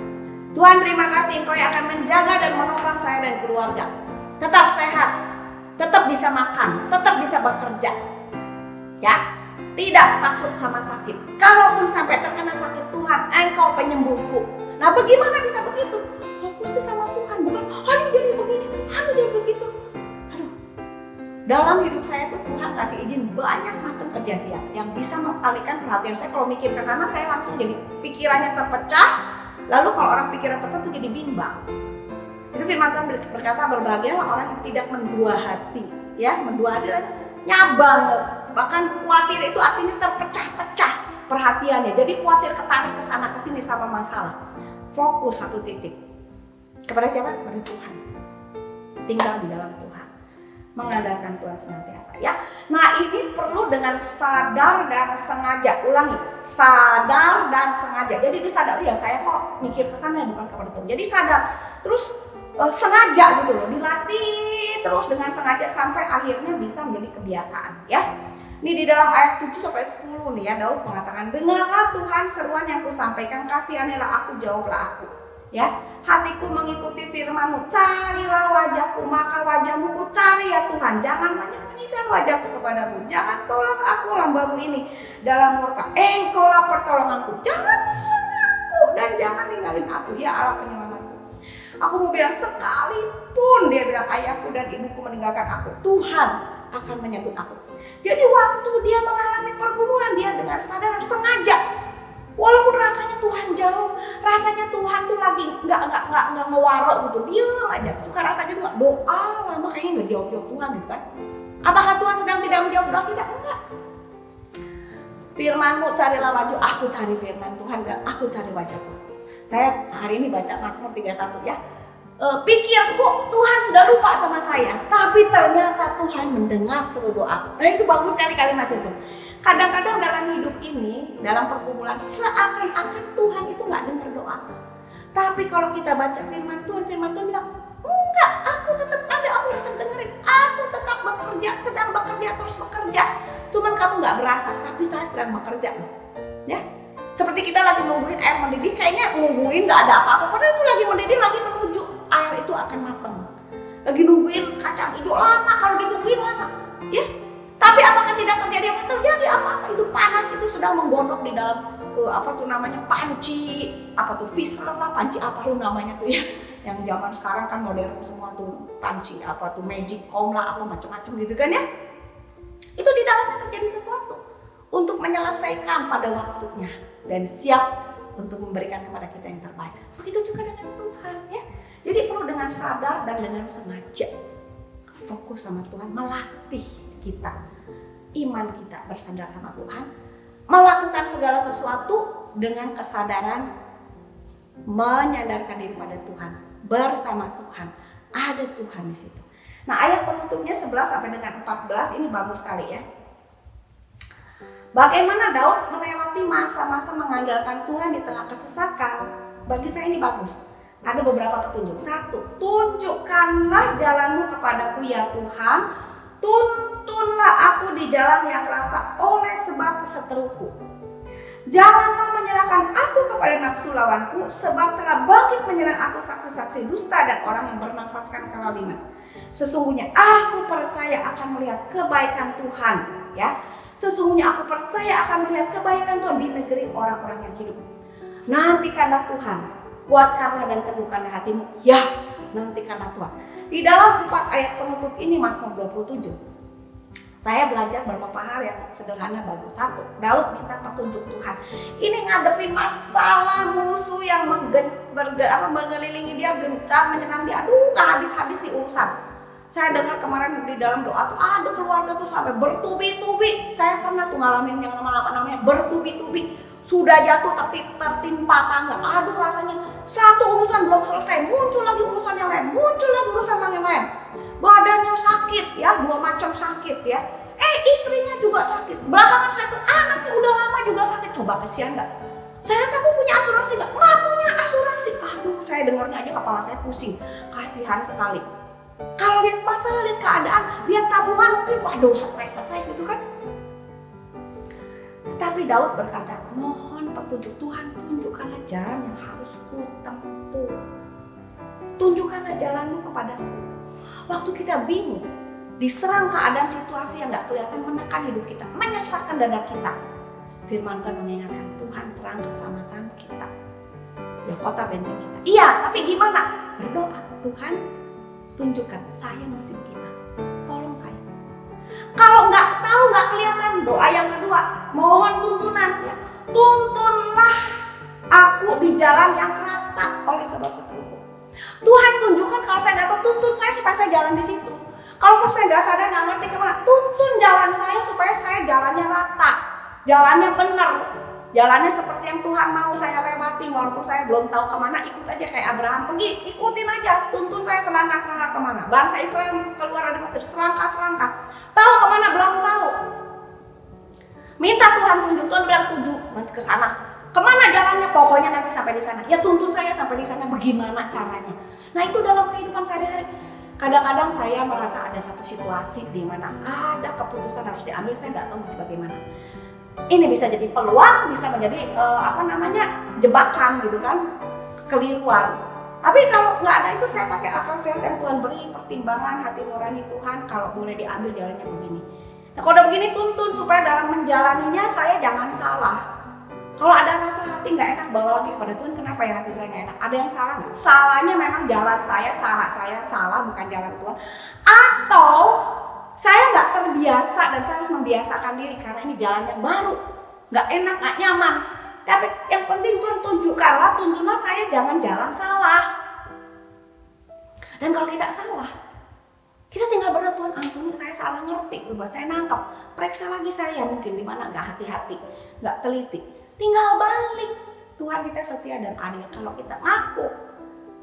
Tuhan, terima kasih Engkau yang akan menjaga dan menopang saya dan keluarga. Tetap sehat, tetap bisa makan, tetap bisa bekerja. Ya, tidak takut sama sakit. Kalaupun sampai terkena sakit, Tuhan, Engkau penyembuhku. Nah, bagaimana bisa begitu? Fokusnya sama Tuhan, bukan aduh jadi begini, aduh jadi begitu. Aduh. Dalam hidup saya tuh Tuhan kasih izin banyak macam kejadian yang bisa mengalihkan perhatian saya. Kalau mikir ke sana, saya langsung jadi pikirannya terpecah. Lalu kalau orang pikiran pecah tuh jadi bimbang. Itu firman Tuhan berkata, berbahagialah orang yang tidak mendua hati. Ya, mendua hati kan nyabang. Bahkan khawatir itu artinya terpecah-pecah perhatiannya. Jadi khawatir ketarik ke sana ke sini sama masalah. Fokus satu titik. Kepada siapa? Kepada Tuhan. Tinggal di dalam Tuhan. Mengandalkan Tuhan senantiasa ya. Nah, ini perlu dengan sadar dan sengaja. Ulangi, sadar dan sengaja. Jadi disadari ya, saya kok mikir ke sana bukan kepada Tuhan. Jadi sadar, terus sengaja gitu loh, dilatih terus dengan sengaja sampai akhirnya bisa menjadi kebiasaan ya. Ini di dalam ayat 7 sampai 10 nih ya, Daud mengatakan, dengarlah Tuhan seruan yang kusampaikan, kasihanilah aku, jawablah aku. Ya, hatiku mengikuti firman-Mu, carilah wajahku, maka wajah-Mu ku cari ya Tuhan. Jangan menyembunyikan wajahku kepadaku, jangan tolak aku hamba-Mu ini dalam murka. Engkaulah pertolonganku, jangan tinggalin aku dan jangan tinggalin aku ya Allah penyelamatku. Aku mau bilang sekalipun dia bilang ayahku dan ibuku meninggalkan aku, Tuhan akan menyebut aku. Jadi waktu dia mengalami pergumulan, dia dengan sadar dan sengaja, walaupun rasanya Tuhan jauh, rasanya Tuhan tuh lagi nggak ngewarok gitu, diam aja. Suka rasanya tuh doa lama kayaknya nggak jawab Tuhan gitu kan? Apakah Tuhan sedang tidak menjawab doa kita? Enggak. Firman-Mu carilah wajah, aku cari firman Tuhan dan aku cari wajah Tuhan. Saya hari ini baca Mazmur 31 ya. Pikirku Tuhan sudah lupa sama saya, tapi ternyata Tuhan mendengar seluruh doa. Nah, itu bagus sekali kalimat itu. Kadang-kadang dalam hidup ini, dalam pergumulan, seakan-akan Tuhan itu nggak dengar doa. Tapi kalau kita baca firman Tuhan bilang, enggak, aku tetap ada, aku tetap dengerin, aku tetap bekerja, sedang bekerja, terus bekerja. Cuman kamu nggak berasa, tapi saya sedang bekerja. Ya, seperti kita lagi nungguin air mendidih, kayaknya nungguin nggak ada apa-apa, padahal itu lagi mendidih, lagi menuju air itu akan matang. Lagi nungguin kacang hijau lama, kalau ditungguin lama, ya. Tapi apakah tidak terjadi apa? Terjadi apa-apa. Itu panas itu sedang menggodok di dalam panci, fisher lah, panci apa lu namanya tuh ya. Yang zaman sekarang kan modern semua tuh panci magic comb lah, macam-macam gitu kan ya. Itu di dalamnya terjadi sesuatu untuk menyelesaikan pada waktunya dan siap untuk memberikan kepada kita yang terbaik. Begitu juga dengan Tuhan ya. Jadi perlu dengan sadar dan dengan sengaja fokus sama Tuhan, melatih kita, iman kita bersandar sama Tuhan, melakukan segala sesuatu dengan kesadaran, menyadarkan diri pada Tuhan, bersama Tuhan, ada Tuhan di situ. Nah, ayat penutupnya 11 sampai dengan 14 ini bagus sekali ya. Bagaimana Daud melewati masa-masa mengandalkan Tuhan di tengah kesesakan? Bagi saya ini bagus. Ada beberapa petunjuk. 1, tunjukkanlah jalanmu kepadaku ya Tuhan. Tuntunlah aku di jalan yang rata oleh sebab keseteruku. Janganlah menyerahkan aku kepada nafsu lawanku, sebab telah bangkit menyerang aku saksi-saksi dusta dan orang yang bernafaskan kelaliman. Sesungguhnya aku percaya akan melihat kebaikan Tuhan, ya. Sesungguhnya aku percaya akan melihat kebaikan Tuhan di negeri orang-orang yang hidup. Nantikanlah Tuhan, kuatkanlah dan teguhkanlah hatimu, ya nantikanlah Tuhan. Di dalam 4 ayat penutup ini Mazmur 27, saya belajar beberapa hal yang sederhana bagus. 1, Daud minta petunjuk Tuhan. Ini ngadepin masalah musuh yang mengelilingi dia, gencar menyerang dia. Aduh, gak habis-habis nih urusan. Saya dengar kemarin di dalam doa tuh ada keluarga tuh sampai bertubi-tubi. Saya pernah tuh ngalamin yang namanya bertubi-tubi. Sudah jatuh tertimpa tangga. Aduh, rasanya satu urusan belum selesai, muncul lagi urusan yang lain, muncul lagi urusan yang lain. Badannya sakit ya, 2 macam sakit ya. Istrinya juga sakit. Belakangan satu anaknya udah lama juga sakit. Coba kasihan nggak? Saya kamu punya asuransi nggak? Nggak punya asuransi. Aduh, saya dengarnya aja kepala saya pusing. Kasihan sekali. Kalau lihat masalah, lihat keadaan, lihat tabungan mungkin waduh stres itu kan. Tapi Daud berkata, mohon petunjuk Tuhan, tunjukkanlah jalan yang harus kutempuh. Tunjukkanlah jalanmu kepadaku. Waktu kita bingung, diserang keadaan situasi yang gak kelihatan menekan hidup kita, menyesakkan dada kita, firman Tuhan mengingatkan, Tuhan terang keselamatan kita, ya kota benteng kita. Iya, tapi gimana? Berdoa, Tuhan tunjukkan saya mesti gimana, tolong saya. Kalau nggak tahu, nggak kelihatan, doa yang kedua, mohon tuntunan ya. Tuntunlah aku di jalan yang rata oleh sebab setelahku. Tuhan tunjukkan, kalau saya nggak tahu, tuntun saya supaya saya jalan di situ. Kalaupun saya nggak sadar, nggak ngerti kemana, tuntun jalan saya supaya saya jalannya rata, jalannya benar, jalannya seperti yang Tuhan mau saya lewati. Walaupun saya belum tahu kemana, ikut aja kayak Abraham pergi, ikutin aja, tuntun saya selangkah-selangkah kemana. Bangsa Israel keluar dari Mesir selangkah-selangkah, tahu kemana belum tahu. Minta Tuhan tunjuk, Tuhan bilang tuju nanti ke sana. Kemana jalannya? Pokoknya nanti sampai di sana. Ya tuntun saya sampai di sana, bagaimana caranya? Nah itu dalam kehidupan sehari-hari. Kadang-kadang saya merasa ada satu situasi di mana ada keputusan harus diambil, saya nggak tahu mesti bagaimana. Ini bisa jadi peluang, bisa menjadi jebakan gitu kan, kekeliruan. Tapi kalau nggak ada itu, saya pakai akal sehat yang Tuhan beri, pertimbangan hati nurani Tuhan, kalau boleh diambil jalannya begini. Nah kalau udah begini, tuntun supaya dalam menjalaninya saya jangan salah. Kalau ada rasa hati nggak enak, bawa lagi kepada Tuhan, kenapa ya hati saya nggak enak? Ada yang salah nggak? Salahnya memang jalan saya, cara saya salah, bukan jalan Tuhan. Atau saya nggak terbiasa dan saya harus membiasakan diri karena ini jalan yang baru, nggak enak, nggak nyaman. Tapi yang penting Tuhan tunjukkanlah, tuntunlah saya jangan jalan salah. Dan kalau kita salah, kita tinggal berdoa, Tuhan ampuni saya salah ngerti, coba saya nangkep, periksa lagi saya mungkin di mana nggak hati-hati, nggak teliti. Tinggal balik. Tuhan kita setia dan adil. Kalau kita ngaku,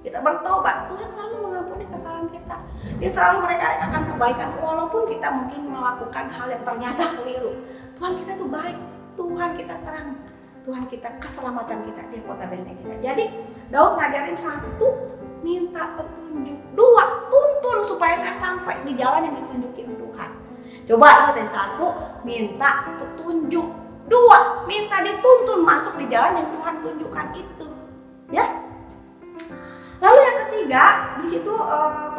kita bertobat, Tuhan selalu mengampuni kesalahan kita. Dia selalu mereka-rekakan kebaikan walaupun kita mungkin melakukan hal yang ternyata keliru. Tuhan kita tuh baik, Tuhan kita terang, Tuhan kita keselamatan kita, dia kota benteng kita. Jadi Daud ngajarin satu, minta petunjuk. Dua, tuntun supaya saya sampai di jalan yang ditunjukin Tuhan. Coba ingetin, satu, minta petunjuk. Dua, minta dituntun masuk di jalan yang Tuhan tunjukkan itu, ya. Lalu yang ketiga, di situ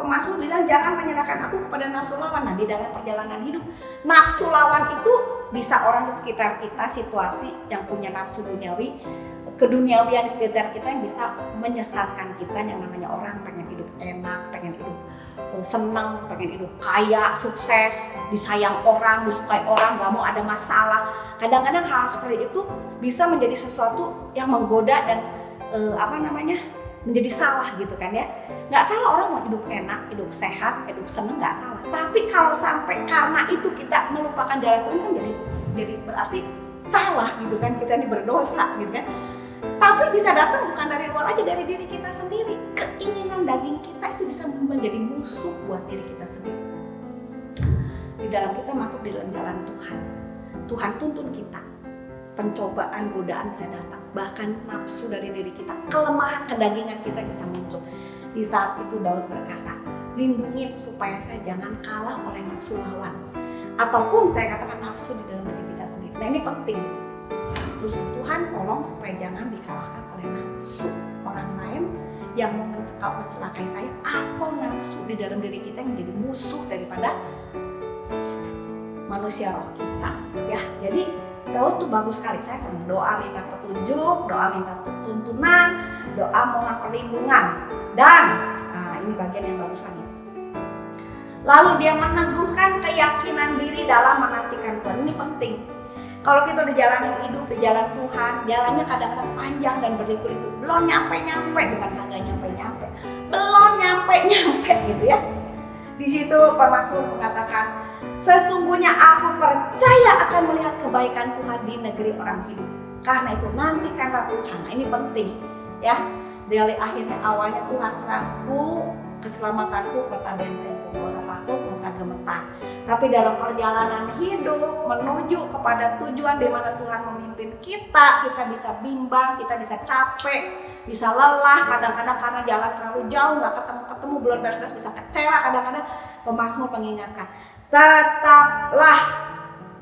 pemazmur bilang jangan menyerahkan aku kepada nafsu lawan. Nah, di dalam perjalanan hidup, nafsu lawan itu bisa orang di sekitar kita, situasi yang punya nafsu duniawi, keduniawian di sekitar kita yang bisa menyesatkan kita, yang namanya orang pengen hidup enak, pengen hidup senang, pengen hidup kaya, sukses, disayang orang, disukai orang, gak mau ada masalah. Kadang-kadang hal seperti itu bisa menjadi sesuatu yang menggoda dan menjadi salah gitu kan ya. Gak salah orang mau hidup enak, hidup sehat, hidup senang, gak salah. Tapi kalau sampai karena itu kita melupakan jalan Tuhan kan jadi berarti salah gitu kan, kita ini berdosa gitu kan. Tapi bisa datang bukan dari luar aja, dari diri kita sendiri. Keinginan daging kita itu bisa menjadi musuh buat diri kita sendiri. Di dalam kita masuk di dalam jalan Tuhan, Tuhan tuntun kita. Pencobaan, godaan bisa datang. Bahkan nafsu dari diri kita, kelemahan kedagingan kita bisa muncul. Di saat itu Daud berkata, lindungi supaya saya jangan kalah oleh nafsu lawan. Ataupun saya katakan nafsu di dalam diri kita sendiri. Nah ini penting. Terus Tuhan tolong supaya jangan dikalahkan oleh nafsu orang lain yang mau mencelakai saya, atau nafsu di dalam diri kita yang menjadi musuh daripada manusia roh kita ya. Jadi Daud tuh bagus sekali, saya senang. Doa minta petunjuk, doa minta tuntunan, doa mohon perlindungan, dan ini bagian yang bagus lagi. Lalu dia meneguhkan keyakinan diri dalam menantikan Tuhan. Ini penting. Kalau kita di jalan hidup, di jalan Tuhan, jalannya kadang-kadang panjang dan berliku-liku, belum nyampe-nyampe, bukan kagak nyampe-nyampe, belum nyampe-nyampe gitu ya. Di situ pemazmur mengatakan, sesungguhnya aku percaya akan melihat kebaikan Tuhan di negeri orang hidup. Karena itu nantikanlah Tuhan. Nah, ini penting ya. Dari akhirnya awalnya Tuhan terang, keselamatanku, kota bentengku. Gak usah takut, gak usah gemetar. Tapi dalam perjalanan hidup menuju kepada tujuan di mana Tuhan memimpin kita bisa bimbang, kita bisa capek, bisa lelah kadang-kadang karena jalan terlalu jauh, gak ketemu, belum beres-beres, bisa kecewa kadang-kadang. Pemazmur mengingatkan, tetaplah,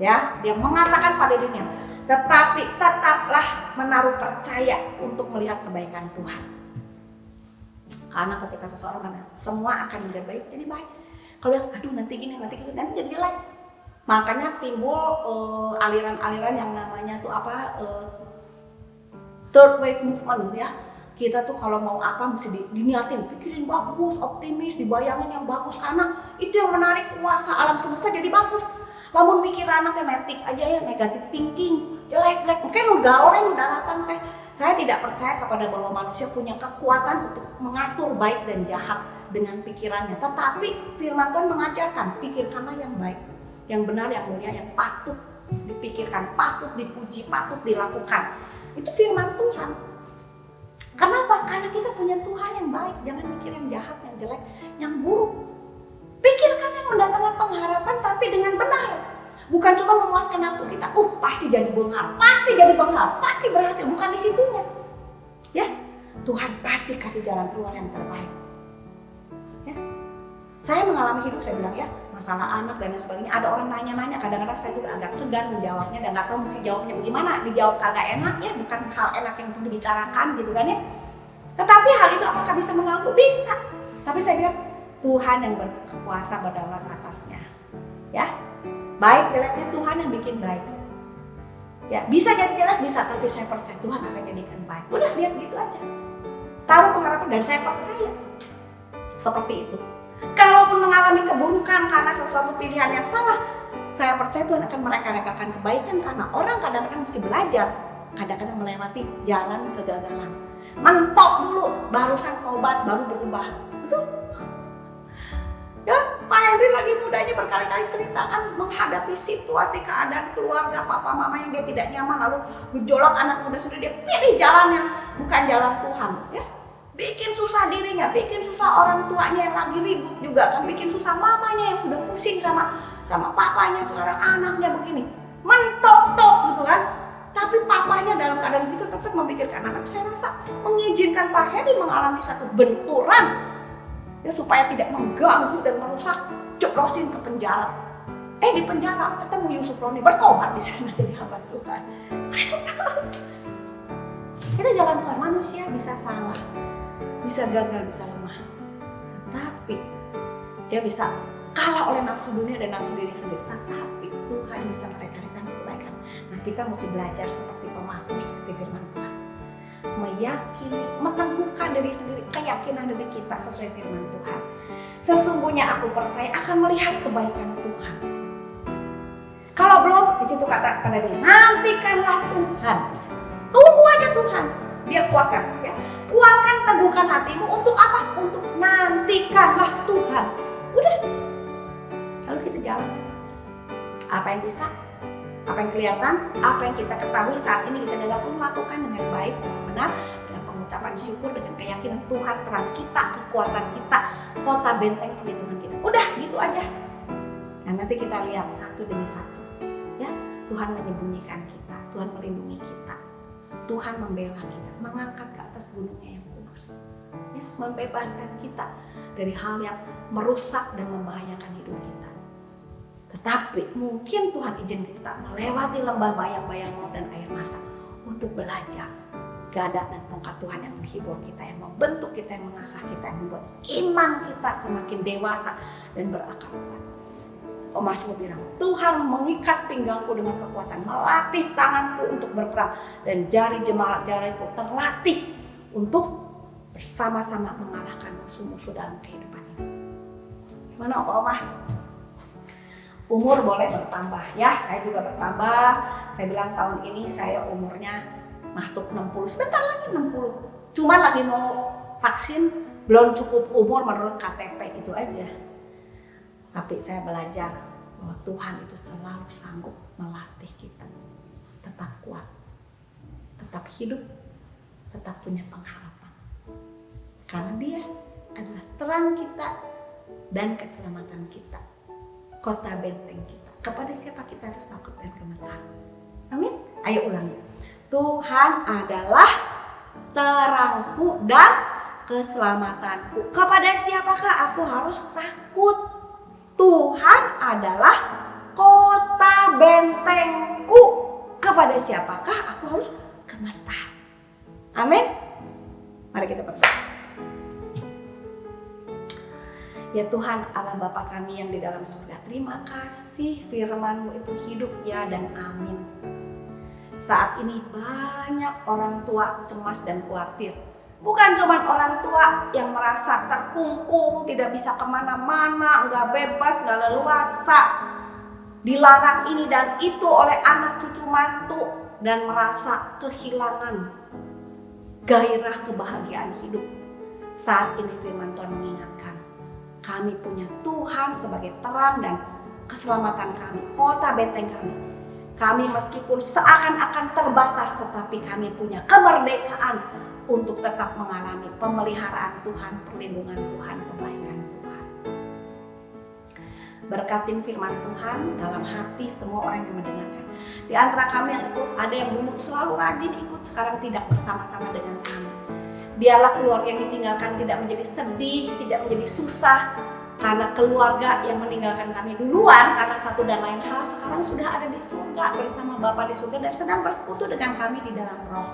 ya, dia mengatakan pada dirinya, tetapi tetaplah menaruh percaya untuk melihat kebaikan Tuhan. Karena ketika seseorang mana semua akan menjadi baik, jadi baik. Kalau yang aduh nanti gini, nanti jadi jelek. Makanya timbul aliran-aliran yang namanya tuh third wave movement, ya. Kita tuh kalau mau apa mesti diniatin, pikirin bagus, optimis, dibayangin yang bagus, karena itu yang menarik kuasa alam semesta jadi bagus. Lamun mikiran tematik aja ya, negatif thinking, jelek, mungkin orang udah datang teh. Saya tidak percaya kepada bahwa manusia punya kekuatan untuk mengatur baik dan jahat dengan pikirannya. Tetapi firman Tuhan mengajarkan, pikirkanlah yang baik, yang benar, yang mulia, yang patut dipikirkan, patut dipuji, patut dilakukan. Itu firman Tuhan. Kenapa? Karena kita punya Tuhan yang baik. Jangan mikir yang jahat, yang jelek, yang buruk. Pikirkan yang mendatangkan pengharapan tapi dengan benar. Bukan cuma memuaskan nafsu kita. Pasti jadi benghar, pasti berhasil. Bukan di situnya. Ya, Tuhan pasti kasih jalan keluar yang terbaik. Ya. Saya mengalami hidup, saya bilang ya, masalah anak dan lain sebagainya. Ada orang nanya-nanya, kadang-kadang saya juga agak segan menjawabnya dan nggak tahu mesti jawabnya bagaimana. Dijawab kagak enak ya, bukan hal enak yang untuk dibicarakan gitu kan ya. Tetapi hal itu apakah bisa mengganggu? Bisa. Tapi saya bilang Tuhan yang berkuasa berdaulat atasnya. Ya, baik jeleknya Tuhan yang bikin baik. Ya, bisa jadi jelek, bisa, tapi saya percaya Tuhan akan jadikan baik. Udah lihat gitu aja. Taruh pengharapan dan saya percaya. Seperti itu. Kalaupun mengalami keburukan karena sesuatu pilihan yang salah, saya percaya Tuhan akan mereka-rekakan kebaikan, karena orang kadang-kadang mesti belajar, kadang-kadang melewati jalan kegagalan. Mentok dulu, barusan tobat, baru berubah. Betul? Ya, Pak Henry lagi mudanya berkali-kali ceritakan menghadapi situasi keadaan keluarga papa mama yang dia tidak nyaman, lalu gejolak anak muda sudah dia pilih jalan yang bukan jalan Tuhan, ya. Bikin susah dirinya, bikin susah orang tuanya yang lagi ribut juga kan, bikin susah mamanya yang sudah pusing sama papanya, sekarang anaknya begini. Mentok-tok gitu kan. Tapi papanya dalam keadaan begitu tetap memikirkan anak. Saya rasa mengizinkan Pak Henry mengalami satu benturan ya, supaya tidak mengganggu dan merusak, jeblosin ke penjara. Di penjara ketemu Yusuf Roni, bertobat di sana jadi hamba Tuhan. Kita jalan Tuhan, manusia bisa salah, bisa gagal, bisa lemah, tetapi dia bisa kalah oleh nafsu dunia dan nafsu diri sendiri. Tetapi Tuhan bisa mereka-rekan kebaikan. Nah, kita mesti belajar seperti pemazmur, seperti firman Tuhan, meyakini, meneguhkan diri sendiri, keyakinan diri kita sesuai firman Tuhan. Sesungguhnya aku percaya akan melihat kebaikan Tuhan. Kalau belum, di situ kata pada dia, nantikanlah Tuhan. Tunggu aja Tuhan, dia kuatkan, ya. Kuatkan, teguhkan hatimu untuk apa? Untuk nantikanlah Tuhan. Udah, lalu kita jalan. Apa yang bisa, apa yang kelihatan, apa yang kita ketahui saat ini bisa dilakukan dengan baik, dengan benar, dengan pengucapan syukur, dengan keyakinan Tuhan terang kita, kekuatan kita, kota benteng perlindungan kita. Udah, gitu aja. Nah, nanti kita lihat satu demi satu, ya. Tuhan menyembunyikan kita, Tuhan melindungi kita, Tuhan membela kita, mengangkat ke atas gunungnya yang kudus, ya, membebaskan kita dari hal yang merusak dan membahayakan hidup kita. Tetapi mungkin Tuhan izinkan kita melewati lembah bayang-bayang maut dan air mata untuk belajar gada dan tongkat Tuhan yang menghibur kita, yang membentuk kita, yang mengasah kita, yang membuat iman kita semakin dewasa dan berakar kuat. Pemazmur bilang, Tuhan mengikat pinggangku dengan kekuatan, melatih tanganku untuk berperang, dan jari jariku terlatih untuk bersama-sama mengalahkan musuh-musuh dalam kehidupan ini. Gimana Oma? Umur boleh bertambah, ya, saya juga bertambah. Saya bilang tahun ini saya umurnya masuk 60, sebentar lagi 60. Cuma lagi mau vaksin, belum cukup umur menurut KTP, itu aja. Tapi saya belajar bahwa Tuhan itu selalu sanggup melatih kita tetap kuat, tetap hidup, tetap punya pengharapan. Karena Dia adalah terang kita dan keselamatan kita, kota benteng kita. Kepada siapa kita harus takut dan gemetar? Amin. Ayo ulangi. Tuhan adalah terangku dan keselamatanku. Kepada siapakah aku harus takut? Tuhan adalah kota bentengku. Kepada siapakah aku harus gemetar? Amin. Mari kita berdoa. Ya Tuhan Allah Bapa kami yang di dalam surga, terima kasih firman-Mu itu hidup ya dan amin. Saat ini banyak orang tua cemas dan khawatir. Bukan cuma orang tua yang merasa terkungkung, tidak bisa kemana-mana, nggak bebas, nggak leluasa, dilarang ini dan itu oleh anak cucu mantu dan merasa kehilangan gairah kebahagiaan hidup. Saat ini firman Tuhan mengingatkan, kami punya Tuhan sebagai terang dan keselamatan kami, kota benteng kami. Kami meskipun seakan-akan terbatas, tetapi kami punya kemerdekaan untuk tetap mengalami pemeliharaan Tuhan, perlindungan Tuhan, kebaikan Tuhan. Berkatin firman Tuhan dalam hati semua orang yang mendengarkan. Di antara kami yang ikut, ada yang dulu selalu rajin ikut, sekarang tidak bersama-sama dengan kami. Biarlah keluarga yang ditinggalkan tidak menjadi sedih, tidak menjadi susah, karena keluarga yang meninggalkan kami duluan karena satu dan lain hal sekarang sudah ada di surga bersama Bapa di surga dan sedang bersekutu dengan kami di dalam roh.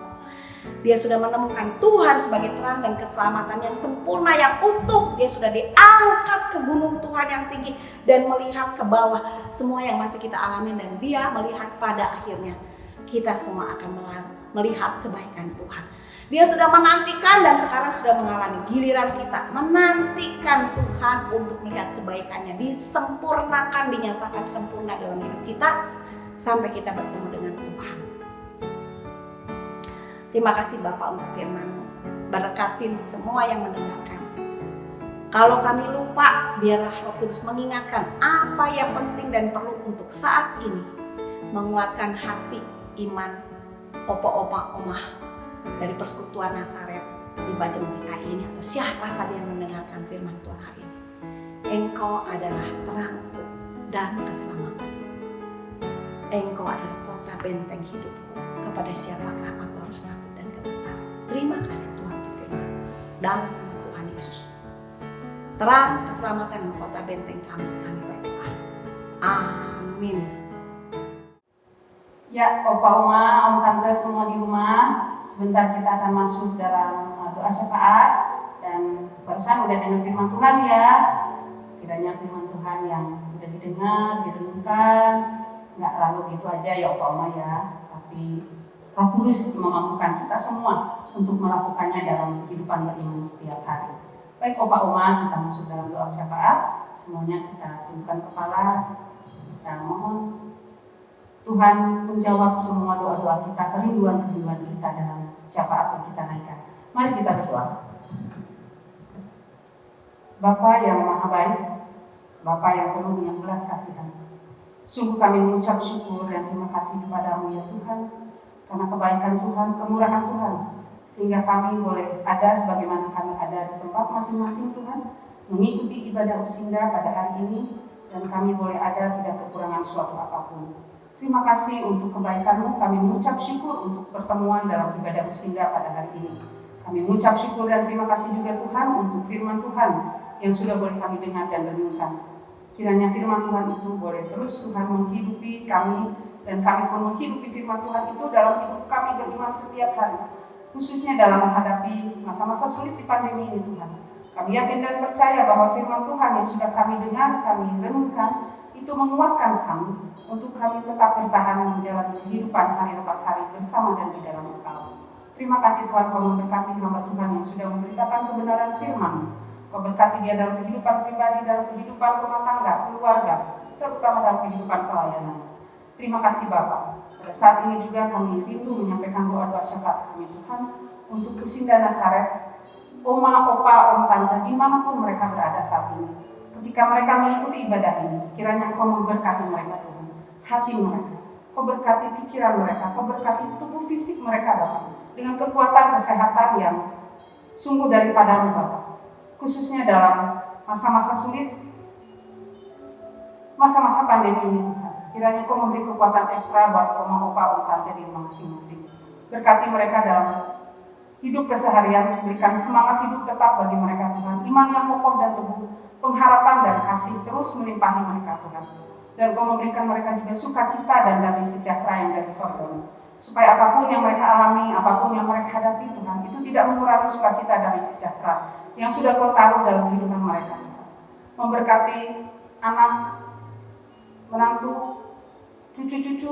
Dia sudah menemukan Tuhan sebagai terang dan keselamatan yang sempurna, yang utuh. Dia sudah diangkat ke gunung Tuhan yang tinggi dan melihat ke bawah semua yang masih kita alami, dan dia melihat pada akhirnya kita semua akan melihat kebaikan Tuhan. Dia sudah menantikan dan sekarang sudah mengalami giliran kita menantikan Tuhan untuk melihat kebaikannya disempurnakan, dinyatakan sempurna dalam hidup kita sampai kita bertemu dengan Tuhan. Terima kasih Bapak untuk firman-Mu. Berkatin semua yang mendengarkan. Kalau kami lupa, biarlah Roh Kudus mengingatkan apa yang penting dan perlu untuk saat ini menguatkan hati iman opa-opa omah dari persekutuan Nazaret di Bajem DKI ini, atau siapa saja yang mendengarkan firman Tuhan hari ini. Engkau adalah terangku dan keselamatan. Engkau adalah kota benteng hidupku. Kepada siapakah aku harus takut dan gemetar? Terima kasih Tuhan untuk firman dalam nama Tuhan Yesus. Terang, keselamatan, dan kota benteng kami berdoa. Amin. Ya, Opa, Oma, Om, Tante semua di rumah, sebentar kita akan masuk dalam doa syafaat. Dan barusan udah dengar firman Tuhan ya. Kiranya firman Tuhan yang udah didengar, direnungkan, nggak lalu gitu aja ya Opa, Oma ya. Tapi Roh Kudus memampukan kita semua untuk melakukannya dalam kehidupan beriman setiap hari. Baik Opa, Oma, kita masuk dalam doa syafaat. Semuanya kita tundukkan kepala dan mohon Tuhan menjawab semua doa-doa kita, kerinduan-kerinduan kita dalam syafaat yang kita naikkan. Mari kita berdoa. Bapa yang Maha Baik, Bapa yang penuh dengan belas kasihan, sungguh kami mengucap syukur dan terima kasih kepadamu ya Tuhan, karena kebaikan Tuhan, kemurahan Tuhan, sehingga kami boleh ada sebagaimana kami ada di tempat masing-masing Tuhan, mengikuti ibadah Usinda pada hari ini, dan kami boleh ada tidak kekurangan suatu apapun. Terima kasih untuk kebaikan-Mu. Kami mengucap syukur untuk pertemuan dalam ibadah Usinda pada hari ini. Kami mengucap syukur dan terima kasih juga Tuhan untuk firman Tuhan yang sudah boleh kami dengar dan renungkan. Kiranya firman Tuhan itu boleh terus Tuhan menghidupi kami, dan kami pun menghidupi firman Tuhan itu dalam hidup kami beriman setiap hari. Khususnya dalam menghadapi masa-masa sulit di pandemi ini Tuhan. Kami yakin dan percaya bahwa firman Tuhan yang sudah kami dengar, kami renungkan, itu menguatkan kami untuk kami tetap bertahan menjalani kehidupan hari lepas hari bersama dan di dalam Engkau. Terima kasih Tuhan, Kau memberkati hamba Tuhan yang sudah memberitakan kebenaran firman. Kau berkati dia dalam kehidupan pribadi, dalam kehidupan rumah tangga, keluarga, terutama dalam kehidupan pelayanan. Terima kasih Bapa. Pada saat ini juga kami rindu menyampaikan doa-doa syafaat kami Tuhan untuk Usinda Nazaret, Oma, Opa, Om, Tante, dimanapun mereka berada saat ini. Ketika mereka mengikuti ibadah ini, kiranya Kau memberkati mereka Tuhan, hati mereka. Kau berkati pikiran mereka, Kau berkati tubuh fisik mereka Bapak, dengan kekuatan kesehatan yang sungguh daripada-Mu Bapak. khususnya dalam masa-masa sulit, masa-masa pandemi ini Tuhan. Kiranya Kau memberi kekuatan ekstra buat oma, opa, om, tante di rumah masing-masing. Berkati mereka dalam hidup keseharian, berikan semangat hidup tetap bagi mereka Tuhan. Iman yang kokoh dan teguh, pengharapan dan kasih terus melimpahi mereka Tuhan. Dan Kau memberikan mereka juga sukacita dan damai sejahtera yang dari surga. Supaya apapun yang mereka alami, apapun yang mereka hadapi Tuhan, itu tidak mengurangi sukacita damai sejahtera yang sudah Kau taruh dalam kehidupan mereka. Memberkati anak, menantu, cucu-cucu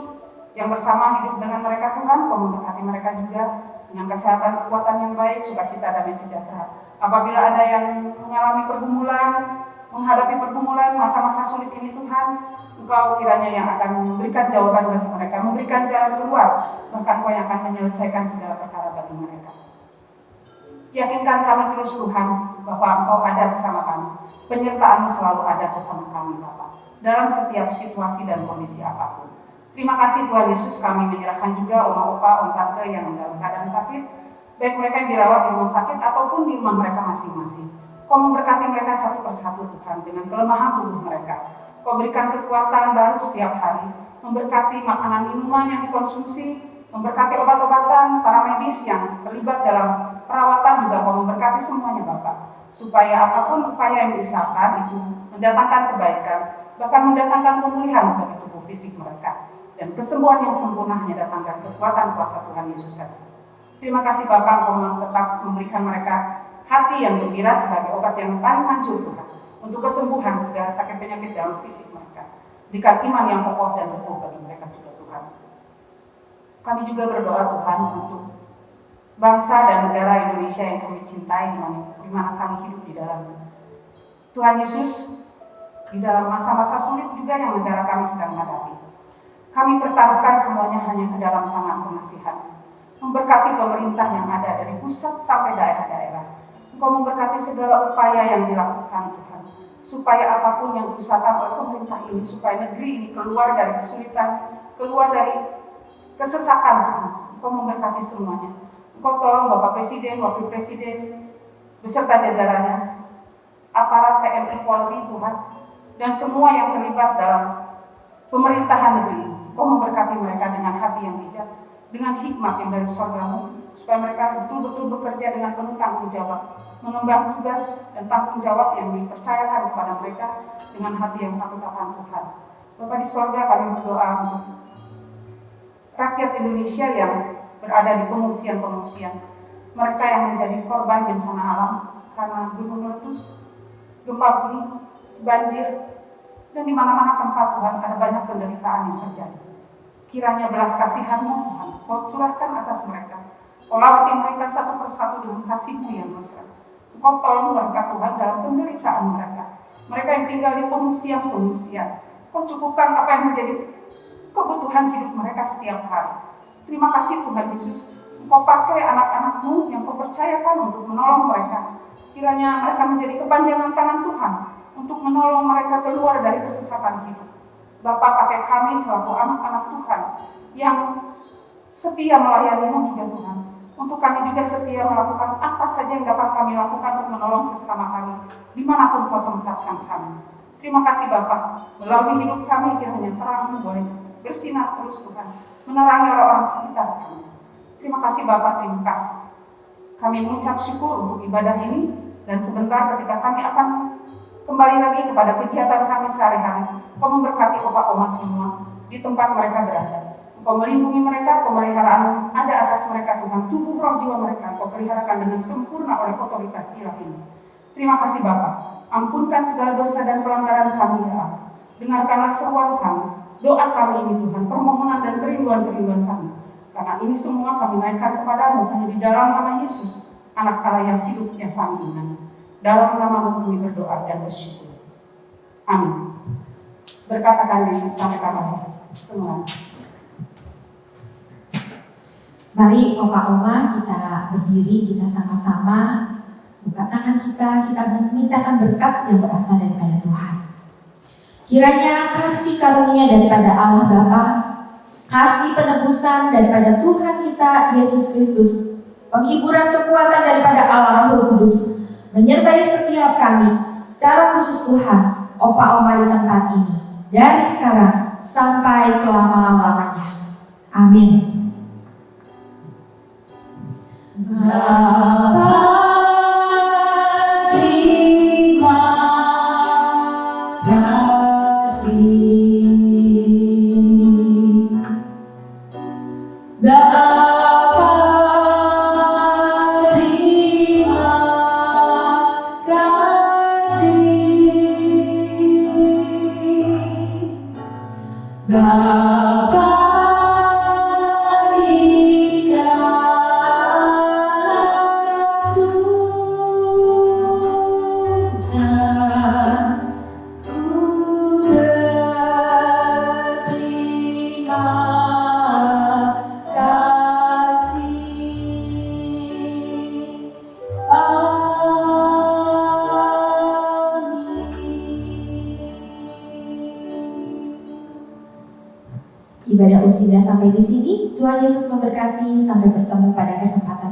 yang bersama hidup dengan mereka Tuhan. Kau memberkati mereka juga dengan kesehatan, kekuatan yang baik, sukacita damai sejahtera. Apabila ada yang mengalami pergumulan, menghadapi pergumulan, masa-masa sulit ini Tuhan, Engkau kiranya yang akan memberikan jawaban bagi mereka, memberikan jalan keluar, bahkan Engkau yang akan menyelesaikan segala perkara bagi mereka. Yakinkan kami terus Tuhan, bahwa Engkau ada bersama kami. Penyertaan-Mu selalu ada bersama kami Bapa, dalam setiap situasi dan kondisi apapun. Terima kasih Tuhan Yesus, kami menyerahkan juga oma, opa, om, tante yang dalam keadaan sakit, baik mereka yang dirawat di rumah sakit ataupun di rumah mereka masing-masing. Kau memberkati mereka satu persatu Tuhan, dengan kelemahan tubuh mereka. Kau berikan kekuatan baru setiap hari, memberkati makanan minuman yang dikonsumsi, memberkati obat-obatan, para medis yang terlibat dalam perawatan juga Kau memberkati semuanya Bapak, supaya apapun upaya yang diusahakan itu mendatangkan kebaikan, bahkan mendatangkan pemulihan bagi tubuh fisik mereka, dan kesembuhan yang sempurna hanya datangkan kekuatan kuasa Tuhan Yesus saja. Terima kasih Bapak, Kau tetap memberikan mereka hati yang gembira sebagai obat yang paling manjur Tuhan, untuk kesembuhan segala sakit penyakit dalam fisik mereka. Berikan iman yang kokoh dan teguh bagi mereka juga Tuhan. Kami juga berdoa Tuhan untuk bangsa dan negara Indonesia yang kami cintai, di mana kami hidup di dalamnya. Tuhan Yesus, di dalam masa-masa sulit juga yang negara kami sedang hadapi, kami pertaruhkan semuanya hanya ke dalam tangan pengasihan. Memberkati pemerintah yang ada dari pusat sampai daerah-daerah. Engkau memberkati segala upaya yang dilakukan Tuhan, supaya apapun yang diusahakan oleh pemerintah ini, supaya negeri ini keluar dari kesulitan, keluar dari kesesakan Tuhan. Engkau memberkati semuanya. Engkau tolong Bapak Presiden, Wakil Presiden, beserta jajarannya, aparat TNI, Polri Tuhan, dan semua yang terlibat dalam pemerintahan negeri. Engkau memberkati mereka dengan hati yang bijak, dengan hikmat yang dari surga-Mu, supaya mereka betul-betul bekerja dengan penuh tanggung jawab, mengemban tugas dan tanggung jawab yang dipercayakan kepada mereka dengan hati yang takut akan Tuhan. Bapa di surga, kami berdoa untuk rakyat Indonesia yang berada di pengungsian-pengungsian, mereka yang menjadi korban bencana alam karena gunung meletus, gempa bumi, banjir, dan di mana-mana tempat Tuhan ada banyak penderitaan yang terjadi. Kiranya belas kasihan-Mu Tuhan, Kau curahkan atas mereka. Kau lawati mereka satu persatu dengan kasih-Mu yang besar. Kau tolong mereka Tuhan dalam penderitaan mereka. Mereka yang tinggal di pengungsian-pengungsian, Kau cukupkan apa yang menjadi kebutuhan hidup mereka setiap hari. Terima kasih Tuhan Yesus, Engkau pakai anak-anak-Mu yang Kau percayakan untuk menolong mereka. Kiranya mereka menjadi kepanjangan tangan Tuhan untuk menolong mereka keluar dari kesesatan hidup. Bapa, pakai kami selaku anak-anak Tuhan yang setia melayani-Mu juga Tuhan, untuk kami juga setia melakukan apa saja yang dapat kami lakukan untuk menolong sesama kami, dimanapun Kau tempatkan kami. Terima kasih Bapa, melalui hidup kami kiranya terang-Mu boleh bersinar terus Tuhan, menerangi orang-orang sekitar kami. Terima kasih Bapa, terima kasih. Kami mengucap syukur untuk ibadah ini, dan sebentar ketika kami akan kembali lagi kepada kegiatan kami sehari-hari, Kau memberkati opa-oma semua di tempat mereka berada. Kau melindungi mereka, pemeliharaan ada atas mereka Tuhan, tubuh roh jiwa mereka Kau peliharakan dengan sempurna oleh otoritas ilahi. Terima kasih Bapa, ampunkan segala dosa dan pelanggaran kami ya Allah. Dengarkanlah seruan kami, doa kami ini Tuhan, permohonan dan kerinduan-kerinduan kami. Karena ini semua kami naikkan kepadamu hanya di dalam nama Yesus, Anak Allah yang hidup yang kami imani. Dalam nama-Mu kami berdoa dan bersyukur. Amin. Berkat akan sampai kapan semua. Mari opa-oma kita berdiri, kita sama-sama buka tangan kita memintakan berkat yang berasal daripada Tuhan. Kiranya kasih karunia daripada Allah Bapa, kasih penebusan daripada Tuhan kita Yesus Kristus, penghiburan kekuatan daripada Allah Roh Kudus, menyertai setiap kami, secara khusus Tuhan, opa-oma di tempat ini, dari sekarang sampai selama-lamanya. Amin. Bapa, terima kasih. Bapa, terima kasih. Bapa, ibadah usia sampai di sini. Tuhan Yesus memberkati. Sampai bertemu pada kesempatan